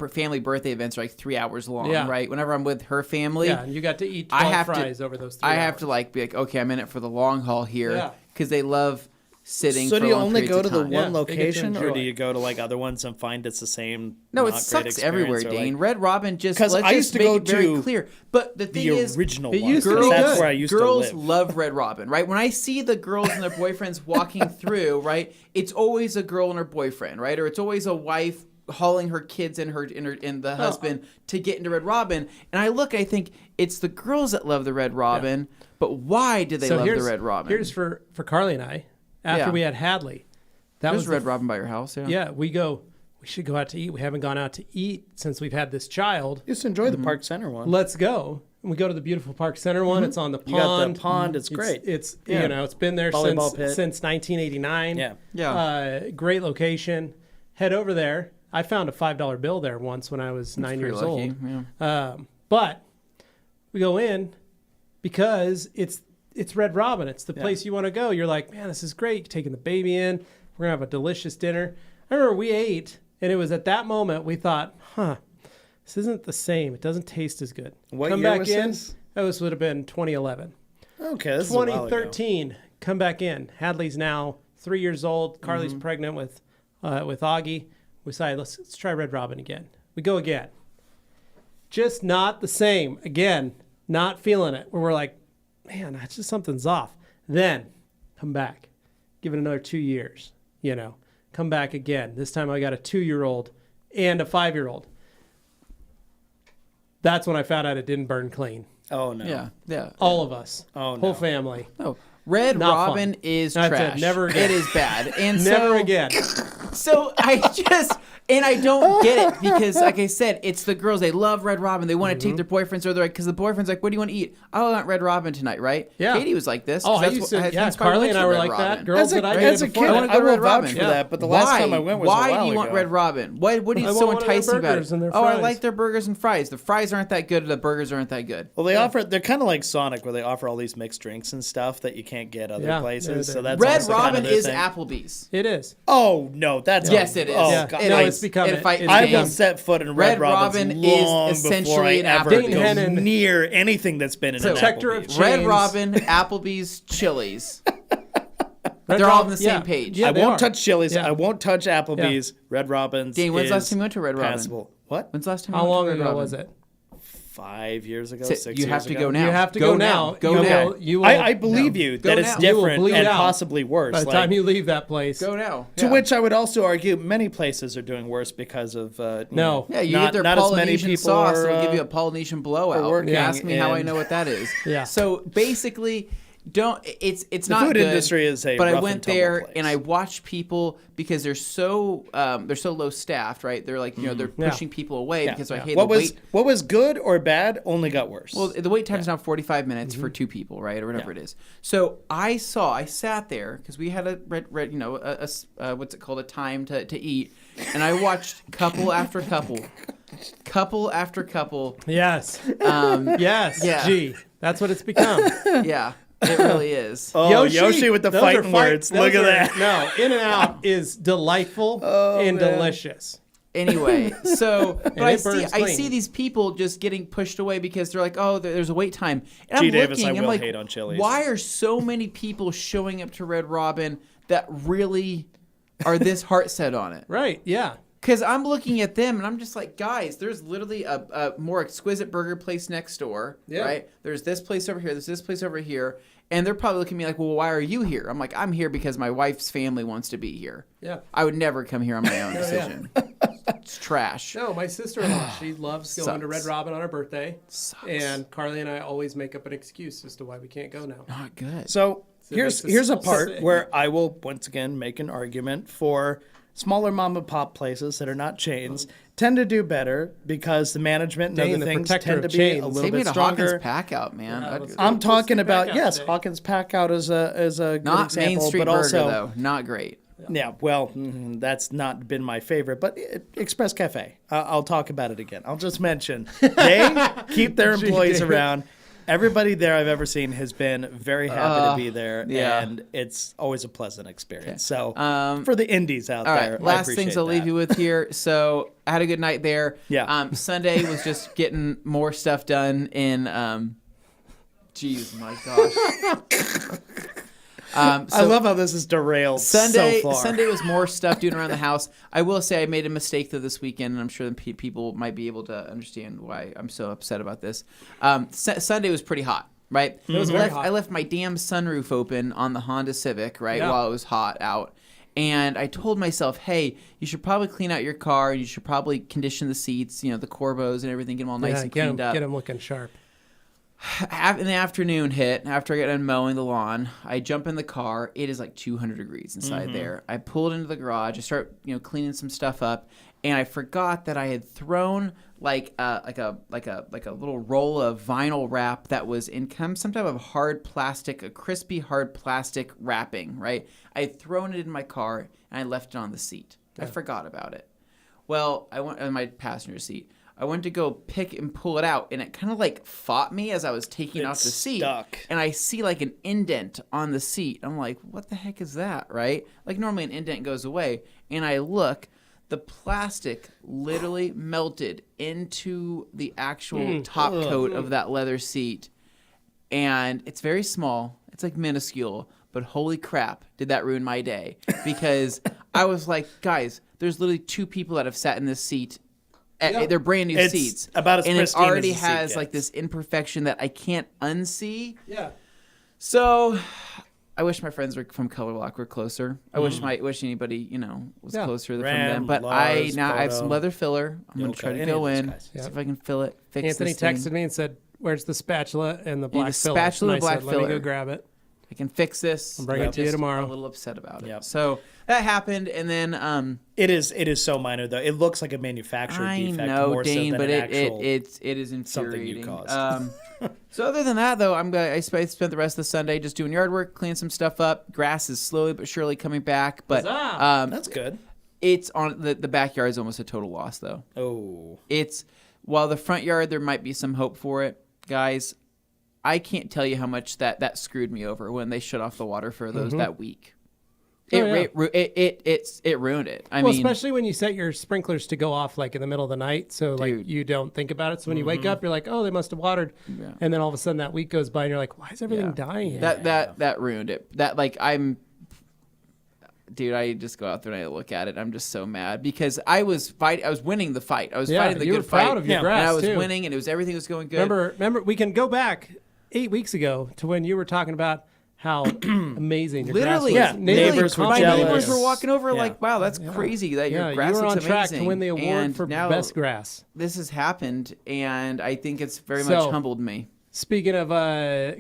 family birthday events are like 3 hours long, Yeah. right? Whenever I'm with her family, Yeah, and you got to eat I 12 have to- fries over those 3 I hours. have to like be like, okay, I'm in it for the long haul here Yeah. because they love sitting. So for do you long only periods go of to the time. Yeah, one they get to location, or enjoy. do you go to like other ones and find it's the same? No, it not sucks great everywhere, experience, or, Dane. like, Red Robin just 'Cause let's I just used to make go it very to clear. But the thing the is, original it one. used to be Girls, good. that's where I used girls to live. love Red Robin, right? When I see the girls and their boyfriends walking through, right, it's always a girl and her boyfriend, right, or it's always a wife hauling her kids and the husband to get into Red Robin. And I think it's the girls that love the Red Robin, but why do they love the Red Robin? Here's for Carly and I. After Yeah. we had Hadley, that There's was Red Robin by your house, yeah. Yeah, we should go out to eat. We haven't gone out to eat since we've had this child. Used to enjoy the Park Center one. Let's go. And we go to the beautiful Park Center one. It's on the pond. You got the pond. It's great. It's Yeah. it's been there Volleyball pit. since 1989. Yeah. Yeah. Great location. Head over there. I found a $5 bill there once when I was 9 years Pretty lucky, old. yeah. But we go in because it's it's Red Robin. It's the place you want to go. You're like, man, this is great. You're taking the baby in. We're going to have a delicious dinner. I remember we ate, and it was at that moment we thought, this isn't the same. It doesn't taste as good. What come year back was in. this? This would have been 2011. Okay, this is a while ago. 2013, come back in. Hadley's now 3 years old. Carly's pregnant with Augie. We decided, let's try Red Robin again. We go again. Just not the same. Again, not feeling it. Where we're like, man, that's just something's off. Then come back. Give it another 2 years. Come back again. This time I got a 2-year-old and a 5-year-old. That's when I found out it didn't burn clean. Oh, no. Yeah. All of us. Oh, no. Whole family. No. Red Not Robin fun. is That's it. trash. Never again. It is bad. And Never so, again. So I don't get it because, like I said, it's the girls. They love Red Robin. They want to take their boyfriends or they're like, because the boyfriend's like, what do you want to eat? Oh, I want Red Robin tonight, right? Yeah. Katie was like this. Oh, 'cause I that's used to. what- Yeah, that's why I Carly went and to I were Red like Robin. that. Girls As a, that I as a dated kid, before. I wanna go I to will Red vouch Robin. for Yeah. that, but the last time I went was a while Why do you want ago. Red Robin? What is I so want their enticing about burgers it? and their Oh, I fries. like their burgers and fries. The fries aren't that good. The burgers aren't that good. Well, they're kind of like Sonic, where they offer all these mixed drinks and stuff that you can't get other Yeah, places. they're- So that's Red also kind Robin of their is thing. Applebee's. It is. Oh no, that's Yes, it is. Oh, Yeah. God. No, It it's is. become. It fight- it's I become- will set foot in Red Red Robin's Robin is long essentially before I an ever Applebee's. go Dayton Hennon. near anything that's been in an Protector of Applebee's. Red Chains. Robin, Applebee's, Chili's. Red They're all on Robin- the same page. Yeah, I they won't are. touch Chili's. Yeah. I won't touch Applebee's. Red Robin's. Dane, when's the last is time you went to Red Robin? passable. What? When's the last time How you went long to Red ago Robin? was it? 5 years ago? So 6 you years have to ago? go now. You have to go now. Go You now. will- you will- I believe you Go that now. it's You will different bleed and out possibly worse. By the Like, time you leave that place. Go now. to Yeah. which I would also argue many places are doing worse because of No. Yeah, you not, get their not as many Polynesian people sauce, are, they'll give you a Polynesian blowout. working Ask me how I in- know what that is. Yeah. So basically, it's The not food good, industry is a but I rough went and tumble there place. and I watched people because they're so low staffed, right? They're like they're Yeah. pushing people away Yeah. because I hate what the was wait. what was good or bad only got worse. Well, the wait time is now 45 minutes for 2 people, right, or whatever it is. So I sat there because we had a what's it called, a time to eat, and I watched couple after couple after couple. Yes. Um, Yes. Yeah. Gee, that's what it's become. yeah, it really is. oh, Yoshi with the those are fighting words. those Look at are- that. No, In and Out is delightful and man. delicious. Anyway, so but I it burns see clean. these people just getting pushed away because they're like, oh, there's a wait time. And G. I'm Davis, looking, I I'm will like, hate on Chili's. why are so many people showing up to Red Robin that really are this heart set on it? Right. Yeah. Because I'm looking at them and I'm just like, guys, there's literally a more exquisite burger place next door, Yeah. right? There's this place over here, there's this place over here. And they're probably looking at me like, well, why are you here? I'm like, I'm here because my wife's family wants to be here. Yeah. I would never come here on my own decision. It's trash. No, my sister-in-law, she loves going to Sucks. Red Robin on her birthday. Sucks. And Carly and I always make up an excuse as to why we can't go now. Not good. So it here's makes us a part sick. where I will once again make an argument for smaller mom and pop places that are not chains tend to do better because the management and Dane, other the things protector tend to of be chains. a little Take me bit to Hawkins stronger. Pack Out, man. Yeah, I'd let's go. go. I'm talking Let's get about back out today. Hawkins Pack Out is a good Not example, Main Street but Burger, also though. Not great. yeah, well, that's not been my favorite, but Express Cafe. I'll talk about it again. I'll just mention they keep their employees Dave. around. Everybody there I've ever seen has been very happy to be there, yeah. and it's always a pleasant experience. So Um, for the indies out All there, right, I last things appreciate I'll leave that. you with here. So I had a good night there. Yeah. Sunday was just getting more stuff done in. Jeez, my gosh. I love how this is derailed Sunday, so far. Sunday was more stuff doing around the house. I will say I made a mistake though this weekend, and I'm sure that people might be able to understand why I'm so upset about this. Sunday was pretty hot, right? It was very hot. I left my damn sunroof open on the Honda Civic, right, Yeah. while it was hot out. And I told myself, hey, you should probably clean out your car. You should probably condition the seats, the Corbos and everything, get them all nice and cleaned up. Get them looking sharp. In the afternoon hit, after I got done mowing the lawn, I jump in the car. It is like 200 degrees inside there. I pulled into the garage. I start, cleaning some stuff up, and I forgot that I had thrown like a little roll of vinyl wrap that was in some type of hard plastic, a crispy hard plastic wrapping. Right, I had thrown it in my car and I left it on the seat. I forgot about it. Well, I went in my passenger seat. I went to go pick and pull it out, and it kind of like fought me as I was taking off the seat. Stuck. And I see like an indent on the seat. I'm like, what the heck is that, right? Like normally an indent goes away. And I look, the plastic literally melted into the actual top coat of that leather seat. And it's very small. It's like minuscule. But holy crap, did that ruin my day. Because I was like, guys, there's literally 2 people that have sat in this seat. They're brand new It's seats. about as and it pristine as already a seat has like gets. this imperfection that I can't unsee. Yeah. So I wish my friends from Color Block were closer. I wish anybody, was closer from Ram, them. But Lars, I have Photo. some leather filler. I'm going to try to Any of go those in, guys. see if I can fill it, fix Anthony this thing. texted me and said, "Where's the spatula and the black the filler?" spatula And and I black said, Let me filler. go grab it. I can fix this. I'll bring it to you Just tomorrow. I'm a little upset about it. Yep. So that happened, and then It is so minor though. It looks like a manufacturer I defect know, more Dane, so but than an it actual. is something you infuriating. caused. So other than that, though, I spent the rest of the Sunday just doing yard work, cleaning some stuff up. Grass is slowly but surely coming back, but That's good. it's on the backyard is almost a total loss, though. Oh, It's while the front yard there might be some hope for it, guys. I can't tell you how much that screwed me over when they shut off the water for that week. Oh, It ruined it. I Well, mean, especially when you set your sprinklers to go off like in the middle of the night, so like Dude. you don't think about it. So when you wake up, you're like, "Oh, they must have watered," and then all of a sudden that week goes by, and you're like, "Why is everything dying?" that ruined it. Dude, I just go out there and I look at it. I'm just so mad because I was winning the fight. I was fighting the you good were proud fight. of your Yeah. grass And I was too. winning, and everything was going good. Remember, we can go back 8 weeks ago to when you were talking about how amazing your Literally, grass was. neighbors were my jealous. neighbors were walking over Yeah. like, "Wow, that's crazy that Yeah, your grass you were looks on track amazing." to win the award And for now best grass. This has happened, and I think it's very So- much humbled me. Speaking of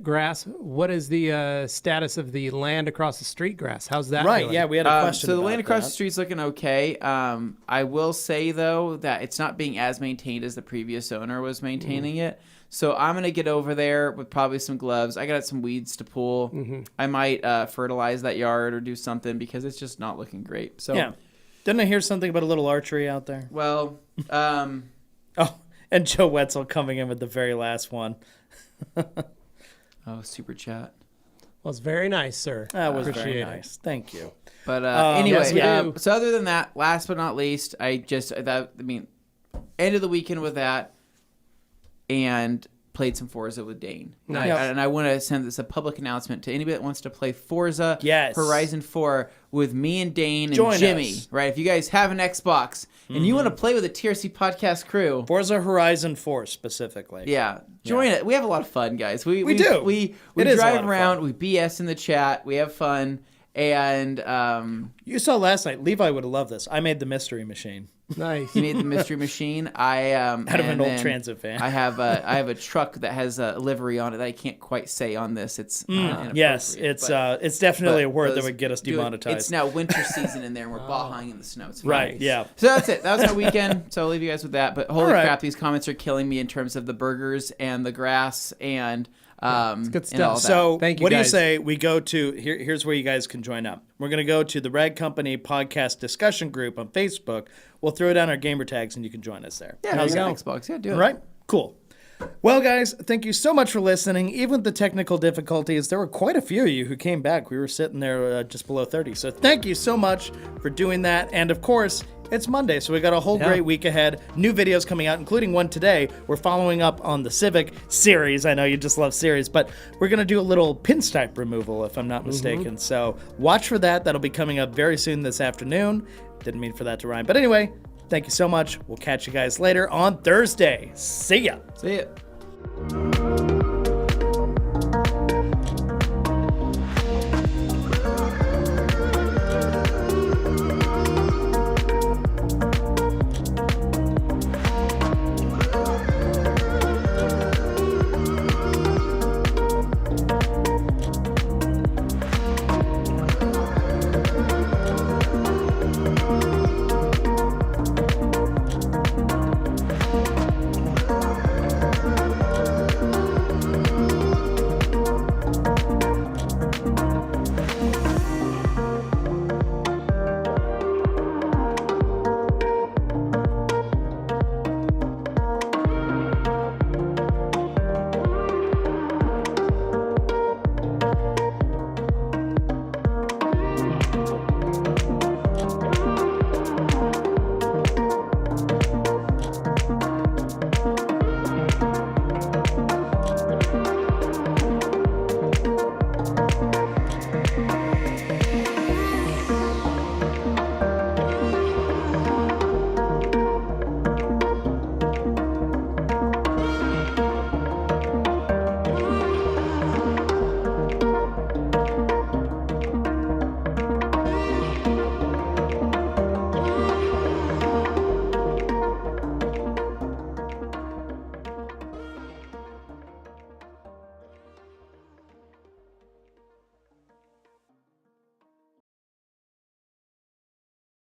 grass, what is the status of the land across the street grass? How's that right. doing? Yeah, we had a question. So the about land across that. the street's looking okay. I will say though that it's not being as maintained as the previous owner was maintaining it. So I'm gonna get over there with probably some gloves. I got some weeds to pull. I might fertilize that yard or do something because it's just not looking great. So Yeah. Didn't I hear something about a little archery out there? well, Oh, and Joe Wetzel coming in with the very last one. oh, super chat. Well, it's very nice, sir. That was Appreciate very it. nice. Thank you. But yes, we anyway, do. so other than that, last but not least, end of the weekend with that, and played some Forza with Dane. Nice. And I want to send this a public announcement to anybody that wants to play Forza Yes. Horizon 4 with me and Dane and Join Jimmy. us. Right? If you guys have an Xbox and you want to play with the TRC podcast crew, Forza Horizon 4 specifically. yeah, join it. We have a lot of fun, guys. We do. We It is a lot drive of around. fun. We BS in the chat. We have fun. And You saw last night. Levi would have loved this. I made the mystery machine. Nice. he made the mystery machine. I Out of an and old then transit van. I have a truck that has a livery on it that I can't quite say on this. It's Yes, inappropriate, it's definitely a but word that those- would get us dude, demonetized. It's now winter season in there, and we're ball-hanging in the snow. It's fine. Right, yeah. So that's it. That was my weekend. So I'll leave you guys with that. But holy All right. crap, these comments are killing me in terms of the burgers and the grass and good and stuff. all that. So Thank you, what do you guys. say we go to here's where you guys can join up. We're going to go to the Rag Company podcast discussion group on Facebook. We'll throw down our gamer tags and you can join us there. yeah, How's there you that? go. Xbox. Yeah, do it. All right? Cool. Well, guys, thank you so much for listening. Even with the technical difficulties, there were quite a few of you who came back. We were sitting there just below 30. So thank you so much for doing that. And of course, it's Monday, so we got a whole great week ahead. New videos coming out, including one today. We're following up on the Civic series. I know you just love series, but we're going to do a little pinstripe removal, if I'm not mistaken. So watch for that. That'll be coming up very soon this afternoon. Didn't mean for that to rhyme. But anyway, thank you so much. We'll catch you guys later on Thursday. See ya. See ya.